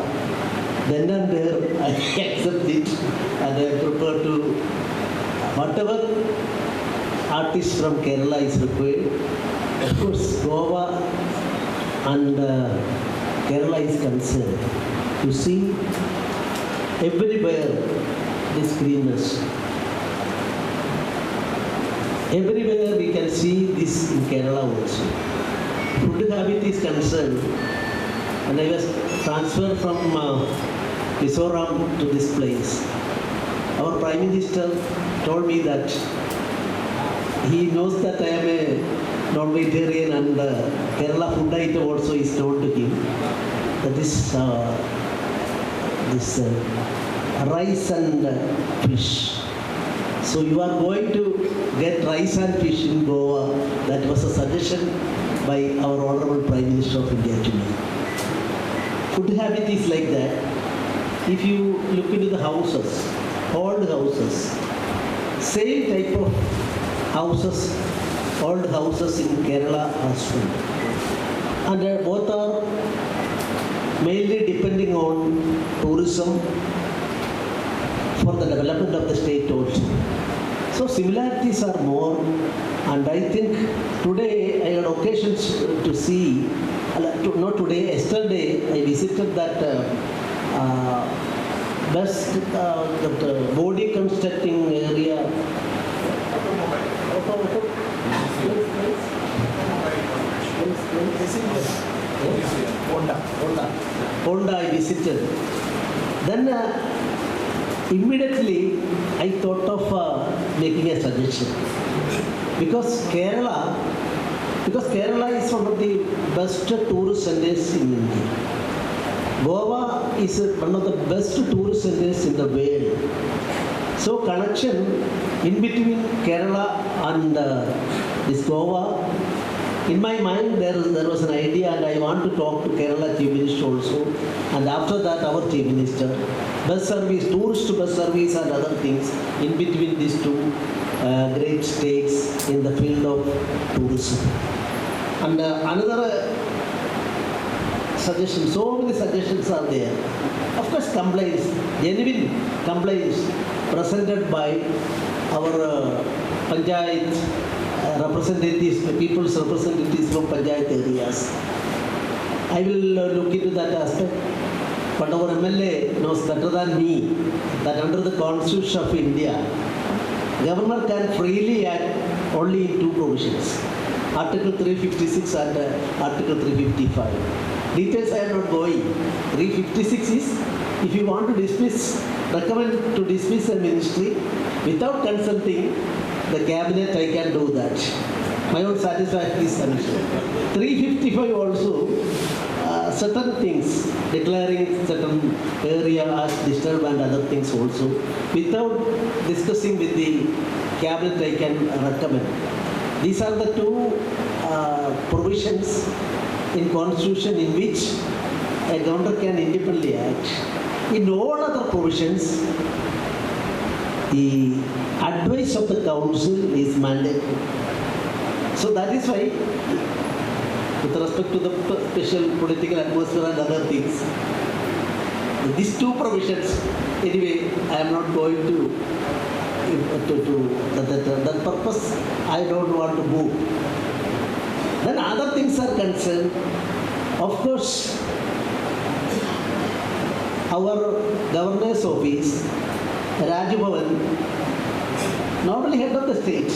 [SPEAKER 9] Then and there, I accept it, and I am prepared to, whatever artist from Kerala is required. Of course, Goa and Kerala is concerned to see everywhere this greenness. Everywhere we can see this in Kerala also. Food habit is concerned. When I was transferred from Mizoram to this place, our Prime Minister told me that he knows that I am a non-vegetarian and Kerala food item also is known to him. That is this rice and fish. So you are going to get rice and fish in Goa. That was a suggestion by our Honorable Prime Minister of India to me. food habit is like that. If you look into the houses, old houses, same type of houses, old houses in Kerala as well. And both are mainly depending on tourism for the development of the state also. So similarities are more, and I think today I had occasions to see, not today, yesterday I visited that that body constructing area. Honda I visited. Then immediately I thought of making a suggestion. Because Kerala is one of the best tourist centers in India. Goa is one of the best tourist centers in the world. So connection in between Kerala and this Goa, in my mind there was an idea, and I want to talk to Kerala Chief Minister also, and after that our Chief Minister. Bus service, tourist bus service and other things in between these two great states in the field of tourism. And another suggestion, so many suggestions are there. Of course, complaints, genuine complaints presented by our Panchayat representatives, people's representatives from Panchayat areas. I will look into that aspect. But our MLA knows better than me that under the Constitution of India, Governor can freely act only in two provisions, Article 356 and Article 355. Details I am not going. 356 is, if you want to dismiss, recommend to dismiss a ministry without consulting the cabinet, I can do that. My own satisfaction is sufficient. 355 also, certain things, declaring certain area as disturbed and other things also, without discussing with the cabinet, I can recommend. These are the two provisions in Constitution in which a governor can independently act. In all other provisions, the advice of the council is mandatory. So that is why, with respect to the special political atmosphere and other things, these two provisions, anyway, I am not going to that purpose, I don't want to move. Then other things are concerned, of course, our governor's office, Raju Bhavan, not only head of the state.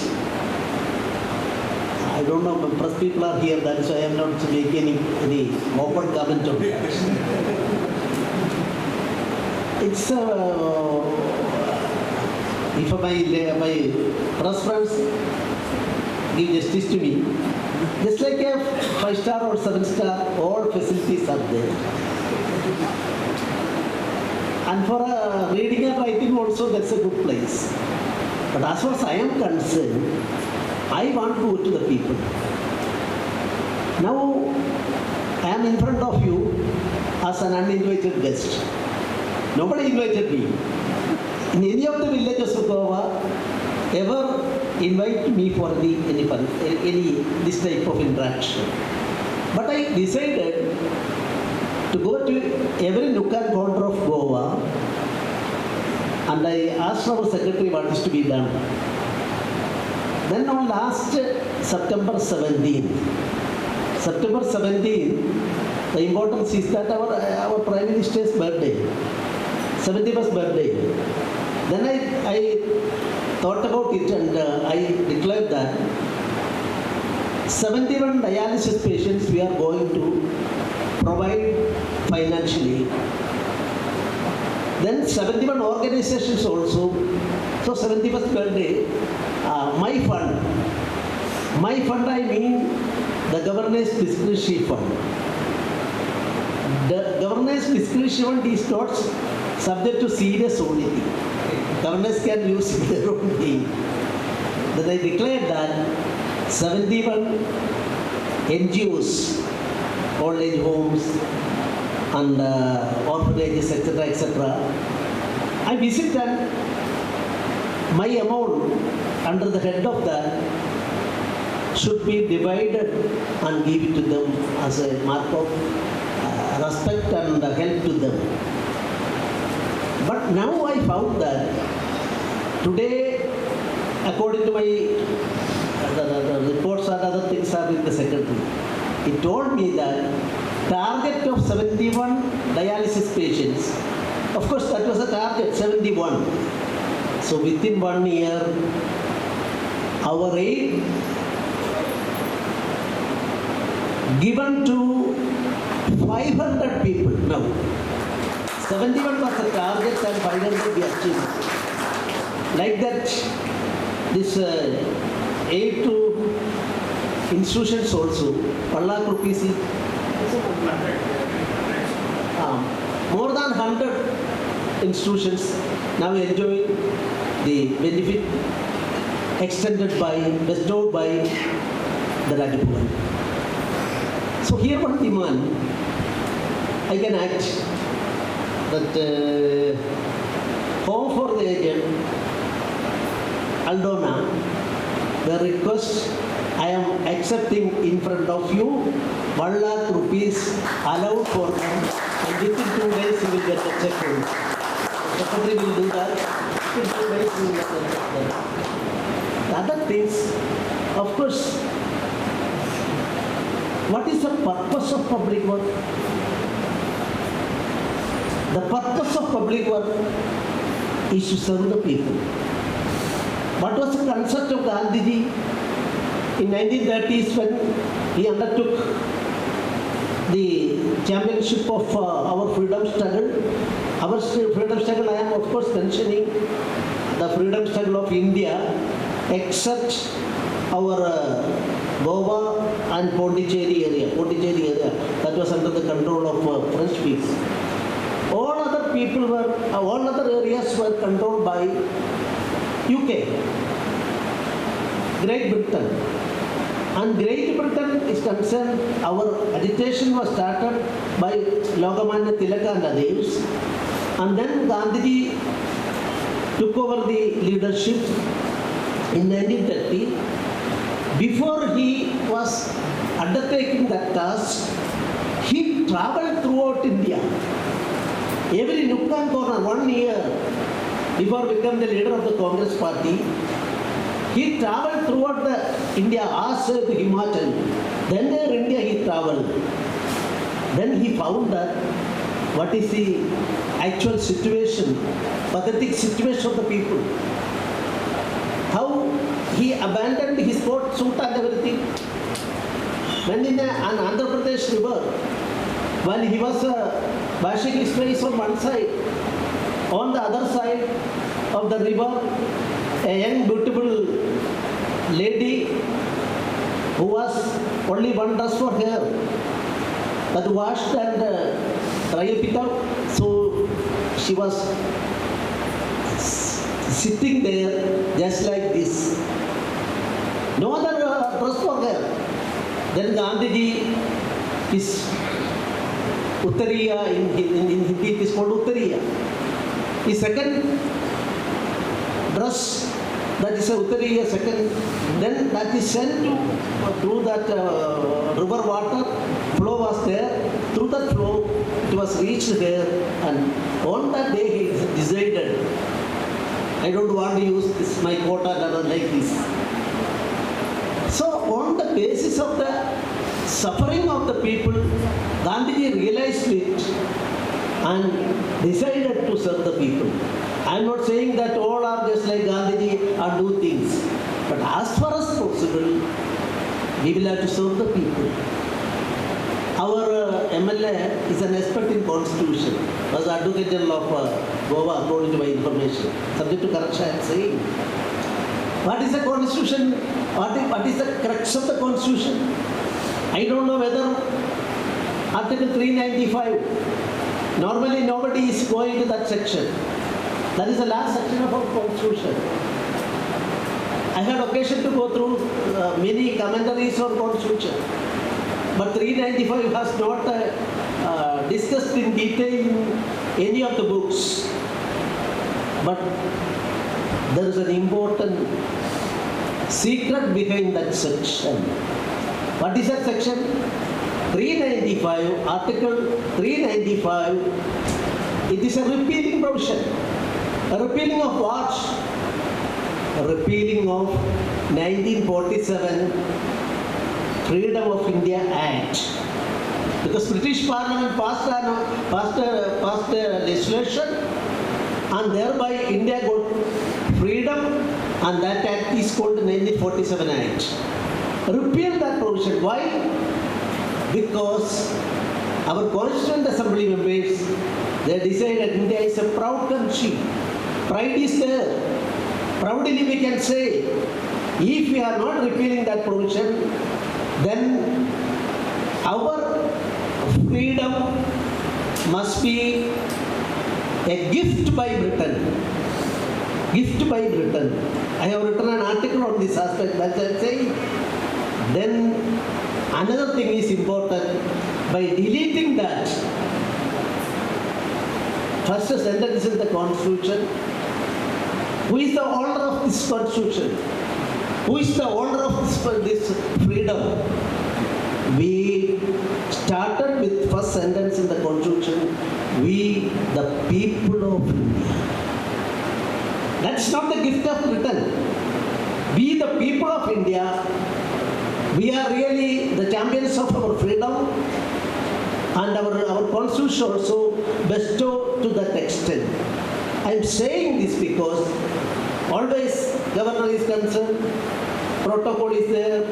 [SPEAKER 9] I don't know, press people are here, that is why I am not making any open comment on that. It's if my press friends give justice to me, just like a 5-star or 7-star, all facilities are there. And for reading and writing also, that's a good place. But as far as I am concerned, I want to go to the people. Now, I am in front of you as an uninvited guest. Nobody invited me. In any of the villages of Goa, ever invite me for any this type of interaction. But I decided to go to every nook and corner of Goa, and I asked our secretary what is to be done. Then on last September 17, the importance is that our Prime Minister's birthday, 71st birthday. Then I thought about it, and I declared that 71 dialysis patients we are going to provide financially. Then 71 organizations also. So 71st birthday, my fund I mean the Governor's Discretionary Fund. The Governor's Discretionary Fund is not subject to serious auditing. Governors can use their own name. Then I declared that 71 NGOs, old age homes, and orphanages, etc., etc. I visit and my amount under the head of that should be divided and give it to them as a mark of respect and help to them. But now I found that today, according to my the reports and other things are with the secretary, he told me that target of 71 dialysis patients, of course that was a target, 71. So within 1 year, our aid given to 500 people now. 71 was the target and 500 we achieved. Like that, this aid to institutions also, 1 lakh rupees is more than 100 institutions now enjoy the benefit extended by, bestowed by the Rajabhuvan. So here one demand, I can act that home for the aged, Aldona, the request I am accepting in front of you, 1 lakh rupees allowed for them, and within 2 days you will get the check. The secretary will do that. Within 2 days you will get the check. The other things, of course, what is the purpose of public work? The purpose of public work is to serve the people. What was the concept of Gandhiji in 1930s when he undertook the championship of our freedom struggle? Our freedom struggle, I am of course mentioning the freedom struggle of India, except our Goa and Pondicherry area, that was under the control of French people. All other people were, all other areas were controlled by UK, Great Britain. And Great Britain is concerned, our agitation was started by Lokamanya Tilaka and others. And then Gandhiji took over the leadership in 1930. Before he was undertaking that task, he travelled throughout India. Every nook and corner, 1 year before becoming the leader of the Congress party, he travelled throughout the India, Assam to Himachal. Then there India he travelled. Then he found that what is the actual situation, pathetic situation of the people. How he abandoned his coat suit and everything. When in an Andhra Pradesh river, while he was washing his face on one side, on the other side of the river, a young beautiful lady who was only one dress for her, that washed and dried it out. So she was sitting there just like this. No other dress for her. Then Gandhiji is Uttariya, in Hindi it is called Uttariya. His second dress, that is a Uttariya second, then that is sent to, through that river water, flow was there, through that flow it was reached there, and on that day he decided, I don't want to use this, my quota like this. So on the basis of the suffering of the people, Gandhiji realized it and decided to serve the people. I am not saying that all are just like Gandhiji or do things, but as far as possible, we will have to serve the people. Our MLA is an expert in constitution, was Advocate General of Goa, according to my information. Subject to correction, I am saying. What is the constitution? What is the crux of the constitution? I don't know whether Article 395, normally nobody is going to that section. That is the last section of our constitution. I had occasion to go through many commentaries on constitution. but 395 has not discussed in detail in any of the books. But there is an important secret behind that section. What is that section? 395, Article 395, it is a repealing provision. A repealing of what? A repealing of 1947 Freedom of India Act. Because British Parliament passed legislation, and thereby India got freedom, and that act is called the 1947 Act. Repeal that provision. Why? Because our Constituent Assembly members, they decided India is a proud country. Pride is there. Proudly we can say, if we are not repealing that provision, then our freedom must be a gift by Britain. Gift by Britain. I have written an article on this aspect, that I am saying. Then another thing is important. By deleting that first sentence in the Constitution, who is the owner of this Constitution? Who is the owner of this freedom? We started with first sentence in the Constitution, we the people of India. That's not the gift of Britain. We the people of India, we are really the champions of our freedom, and our Constitution also bestow to that extent. I am saying this because always governor is concerned, protocol is there,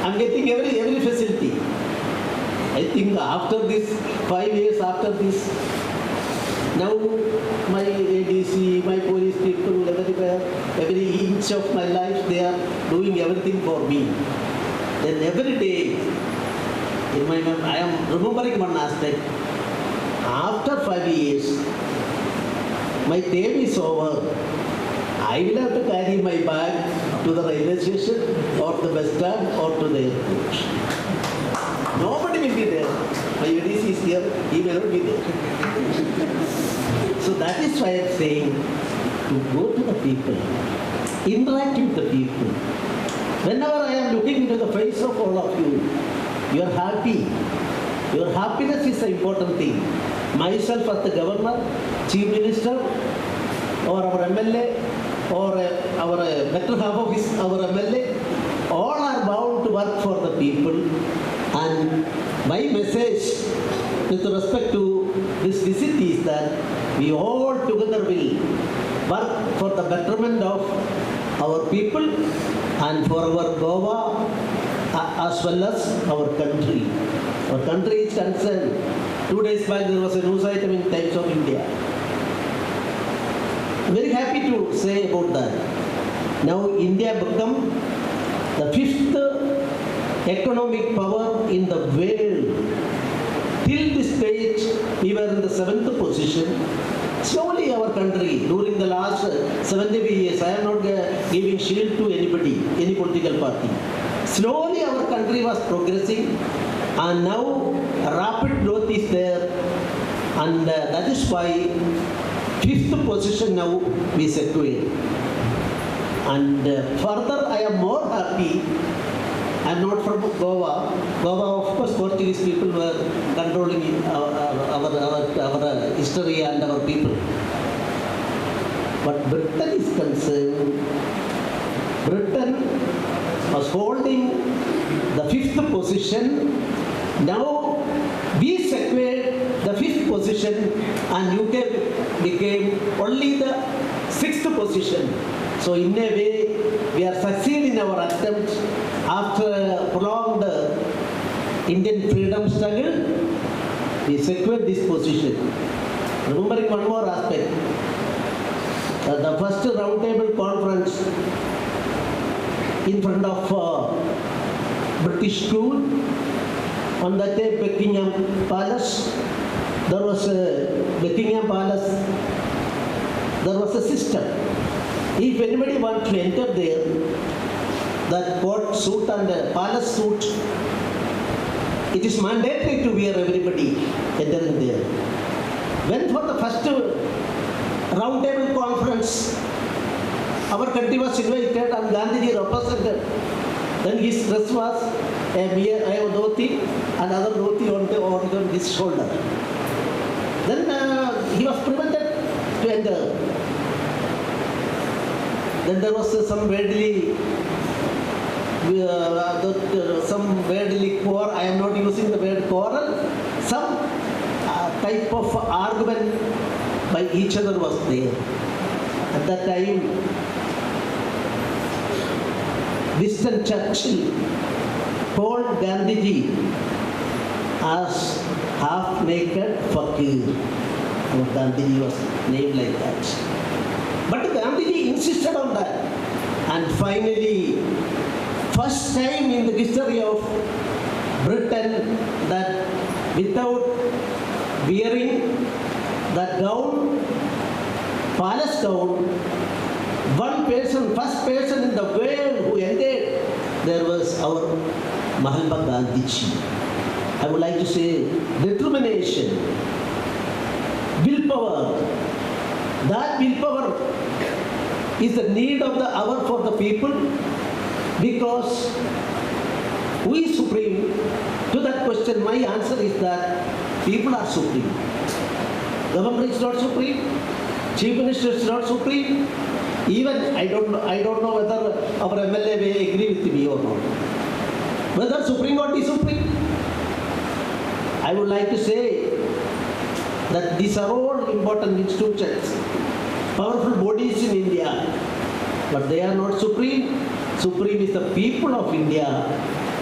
[SPEAKER 9] I am getting every facility. I think after this, 5 years after this, now my ADC, my police people, every inch of my life, they are doing everything for me. Then every day, in my mind, I am remembering one aspect. After 5 years, my term is over. I will have to carry my bag to the railway station or the bus stand or to the airport. Nobody will be there. My ADC is here, he may not be there. So that is why I am saying to go to the people, interact with the people. Whenever I am looking into the face of all of you, you are happy. Your happiness is the important thing. Myself as the governor, chief minister, or our MLA, or our better half of our MLA, all are bound to work for the people. And my message with respect to this visit is that we all together will work for the betterment of our people and for our Goa as well as our country. Our country is concerned. 2 days back there was a news item in Times of India. I'm very happy to say about that. Now India become the 5th economic power in the world. Till this stage, we were in the 7th position. Slowly our country, during the last 70 years, I am not giving shield to anybody, any political party. Slowly our country was progressing, and now rapid growth is there, and that is why 5th position now we secured. And further, I am more happy. I am not from Goa. Goa, of course, Portuguese people were controlling our history and our people. But Britain is concerned. Britain was holding the 5th position. Now we secured the 5th position, and UK became only the 6th position. So in a way, we are succeeding in our attempt after a prolonged Indian freedom struggle. We secured this position. Remembering one more aspect, the first roundtable conference in front of British school, on that day Buckingham Palace, there was a Buckingham Palace, there was a system. If anybody wants to enter there, that court suit and palace suit it is mandatory to wear everybody entering there. When for the first roundtable conference, our country was invited and Gandhiji represented. Then his dress was a mere dhoti, another dhoti on his shoulder. Then he was prevented to enter. Then there was some weirdly quarrel. I am not using the word quarrel. Some type of argument by each other was there. At that time, Winston Churchill called Gandhiji as half-naked fakir. Gandhiji was named like that. But Gandhiji insisted on that. And finally, first time in the history of Britain that without wearing that gown, palace gown, first person in the world who entered, there was our Mahatma Gandhiji. I would like to say determination, willpower. That willpower is the need of the hour for the people, because who is supreme? To that question, my answer is that people are supreme. Government is not supreme. Chief Minister is not supreme. Even I don't know whether our MLA may agree with me or not. Whether Supreme Court is supreme. I would like to say that these are all important institutions, powerful bodies in India, but they are not supreme. Supreme is the people of India,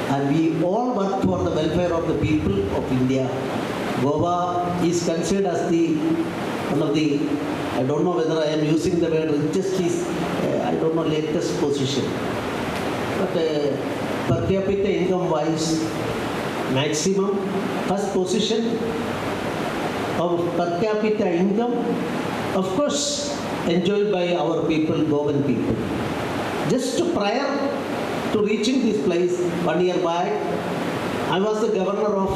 [SPEAKER 9] and we all work for the welfare of the people of India. Goa is considered as one of the, I don't know whether I am using the word richest, latest position. But per capita income wise, maximum, first position of per capita income, of course, enjoyed by our people, Goan people. Just prior to reaching this place, 1 year back, I was the governor of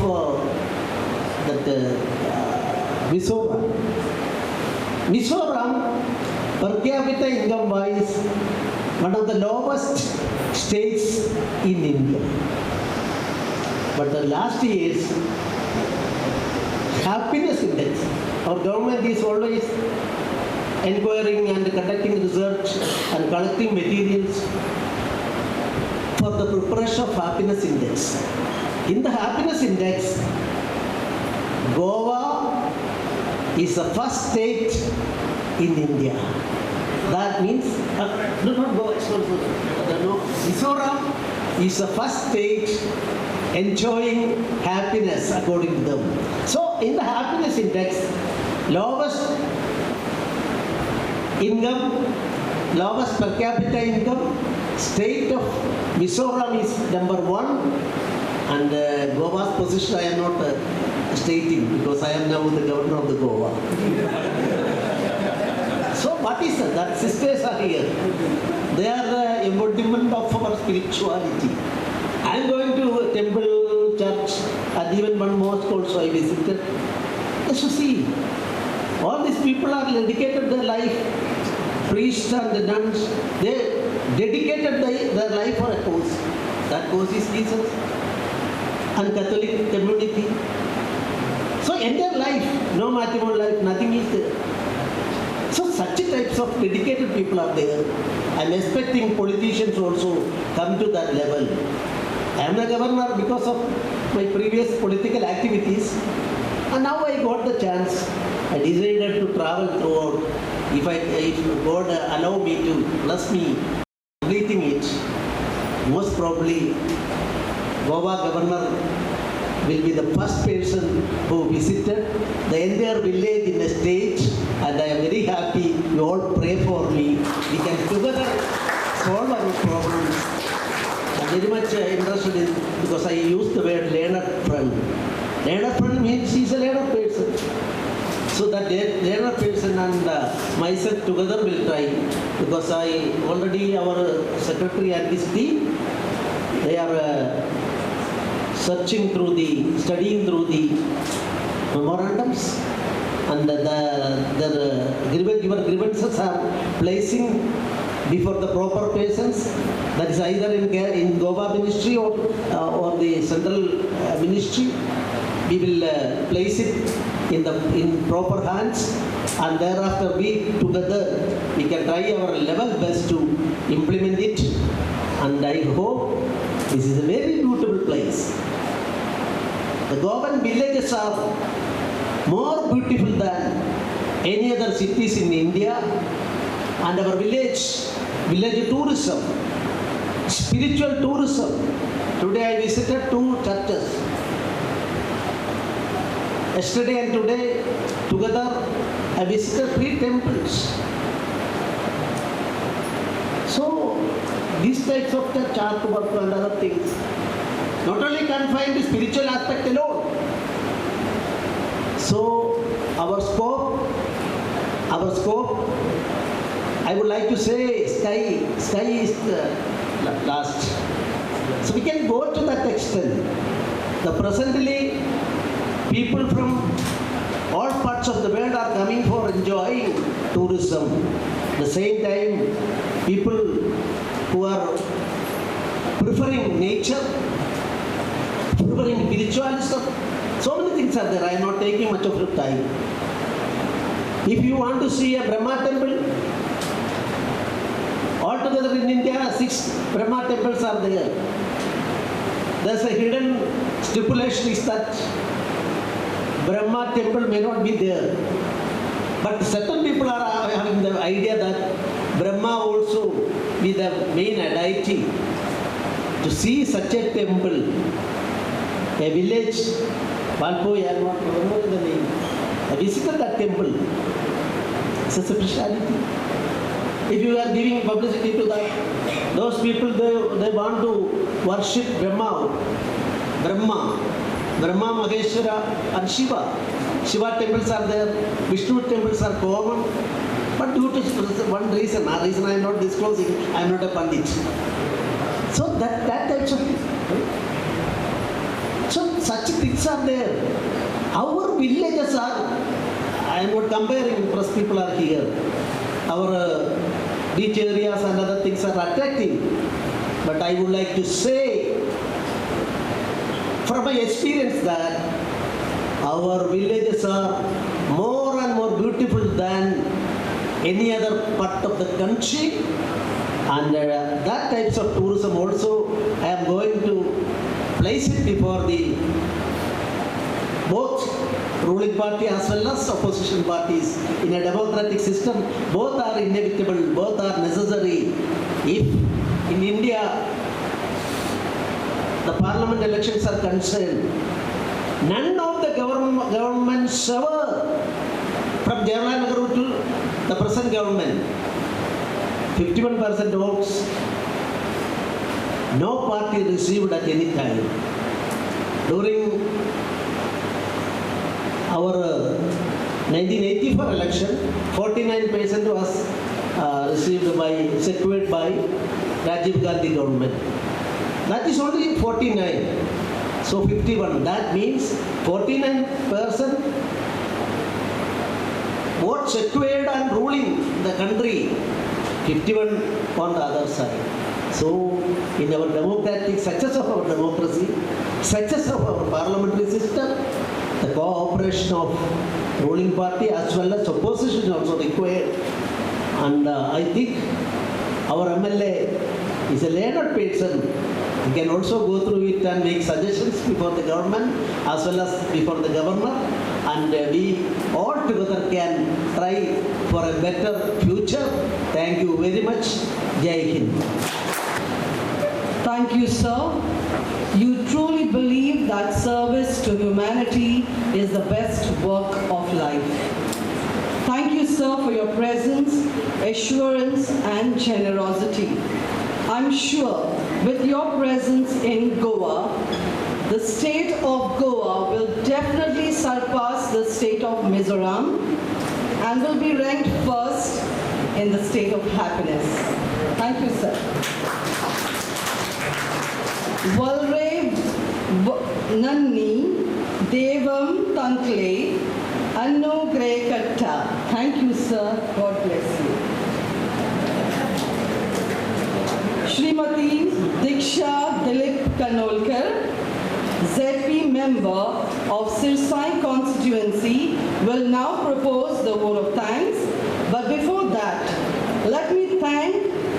[SPEAKER 9] Mizoram. Mizoram, per capita income wise, one of the lowest states in India. But the last year's happiness index, our government is always inquiring and conducting research and collecting materials for the preparation of happiness index. In the happiness index, Goa is the first state in India. That means, Mizoram is the first state enjoying happiness according to them. So in the happiness index, lowest income, lowest per capita income, state of Mizoram is number 1, and Goa's position I am not stating because I am now the governor of the Goa. So what is that? That sisters are here. They are the embodiment of our spirituality. I am going to a temple, church, and even one mosque also I visited. Just to see, all these people are dedicated their life, priests and nuns, they dedicated their life for a cause. That cause is Jesus and Catholic community. So entire life, no matrimonial life, nothing is there. So such types of dedicated people are there. I am expecting politicians also come to that level. I am the governor because of my previous political activities, and now I got the chance. I decided to travel throughout. If God allow me to bless me completing it, most probably Goa governor will be the first person who visited the entire village in the state, and I am very happy. You all pray for me. We can together solve our problems. I am very much interested in, because I use the word learner friend. Learner friend means he is a learner person. So that learner person and myself together will try, because I already, our secretary and his team, they are studying through the memorandums, and your grievances are placing before the proper persons. That is either in Goa ministry or the central ministry. We will place it in proper hands, and thereafter we together can try our level best to implement it. And I hope this is a very beautiful place. The Goan villages are more beautiful than any other cities in India, and our village tourism, spiritual tourism. Today I visited 2 churches. Yesterday and today together I visited 3 temples. So these types of church work and other things not only confined to spiritual aspect alone. So our scope, I would like to say sky is the last. So we can go to that extent. Presently, people from all parts of the world are coming for enjoying tourism. At the same time, people who are preferring nature, preferring spiritualism, so many things are there. I am not taking much of your time. If you want to see a Brahma temple, altogether in India, 6 Brahma temples are there. There's a hidden stipulation is that Brahma temple may not be there. But certain people are having the idea that Brahma also be the main deity. To see such a temple, a village, Valpo, I don't remember the name. I visited that temple. It's a speciality. If you are giving publicity to that, those people, they want to worship Brahma, Maheshwara and Shiva. Shiva temples are there, Vishnu temples are common. But due to one reason, I am not disclosing, I am not a Pandit. So that types of things. So such things are there. Our villages are, I am not comparing because people are here. Our beach areas and other things are attractive. But I would like to say, from my experience, that our villages are more and more beautiful than any other part of the country. And that types of tourism also, I am going to place it before the both ruling party as well as opposition parties. In a democratic system, both are inevitable, both are necessary. If in India the parliament elections are concerned, none of the governments ever, from Jawaharlal Nehru to the present government, 51% votes, no party received at any time. During our 1984 election, 49% was secured by Rajiv Gandhi government. That is only 49. So 51. That means 49% vote secured and ruling the country. 51 on the other side. So in our democratic success of our democracy, success of our parliamentary system, the cooperation of ruling party as well as opposition is also required. And I think our MLA is a learned person. He can also go through it and make suggestions before the government as well as before the governor. And we all together can try for a better future. Thank you very much. Jai Hind.
[SPEAKER 1] Thank you, sir. You truly believe that service to humanity is the best work of life. Thank you, sir, for your presence, assurance, and generosity. I'm sure with your presence in Goa, the state of Goa will definitely surpass the state of Mizoram and will be ranked first in the state of happiness. Thank you, sir. Valre Nanni, Devam Tankle, Annu Grekatta. Thank you, sir. God bless you. Srimati Diksha Dilip Kanolkar, ZP member of Sirsai constituency, will now propose the vote of thanks. But before that, let me thank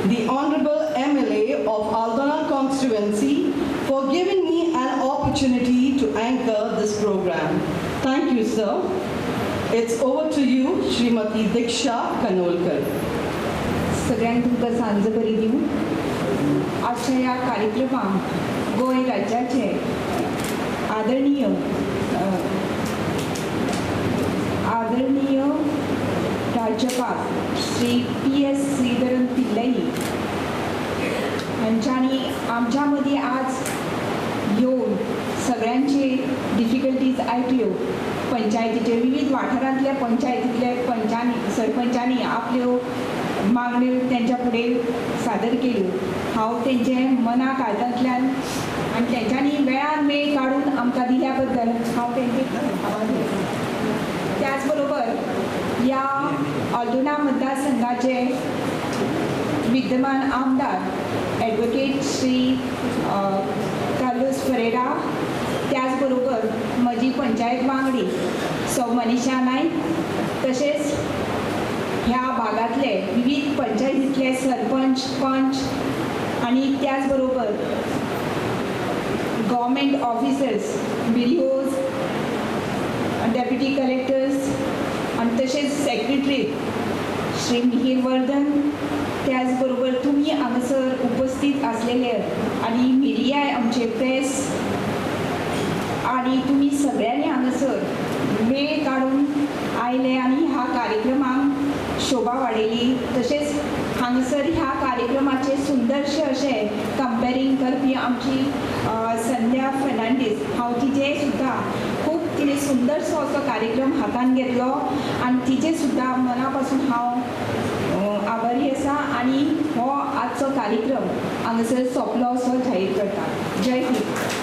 [SPEAKER 1] the Honorable MLA of Aldona constituency for giving me an opportunity to anchor this program. Thank you, sir. It's over to you, Srimati Diksha Kanolkar.
[SPEAKER 10] सगळ्यांक तुमकां सांज बरी दिवं. आजच्या ह्या कार्यक्रमाक गोंय राज्याचे आदरणीय राज्यपाल श्री PS श्रीधरन पिल्लई हांच्यांनी आमच्या मदीं आज येवन सगळ्यांचे डिफिकल्टीज आयकल्यो. पंचायतीचे विविध वाठारांतल्या पंचायतींतल्या सरपंचांनी आपल्यो मागण्यो तेंच्या फुडें सादर केल्यो. हांव तेंचे मना काळजांतल्यान आनी तेंच्यांनी वेळान वेळ काडून आमकां दिल्या बद्दल हांव तेंचे आभार मानतां. त्याच बरोबर ह्या ऑल्दोना मतदारसंघाचे विद्यमान आमदार ॲडवोकेट श्री कार्लोस फरेरा, त्याचबरोबर म्हजी पंचायत वांगडी सौ मनीषा नायक, तशेंच ह्या भागातले विविध पंचायतींतले सरपंच, पंच आणि त्याचबरोबर government officers, BDOs, deputy collectors आणि तसेच सेक्रेटरी श्री मिहीर वर्धन, त्याचबरोबर तुम्ही हांगासर उपस्थित असलेले आणि मिडिया आमचे प्रेस आणि तुम्ही सगळ्यांनी हांगासर वेळ काढून आयले आणि ह्या कार्यक्रमाक शोभा वाडयली. तशेंच हांगासर ह्या कार्यक्रमाचे सुंदरशे अशे कंपेरिंग करपी आमची संध्या फर्नांडीस, हांव तिचे सुद्दां खूब तिणें सुंदरसो असो कार्यक्रम हातान घेतलो आनी तिचे सुद्दां मना पासून हांव आभारी आसा आनी हो आजचो कार्यक्रम हांगासर सोंपलो असो जाहीर करता. जय हिंद.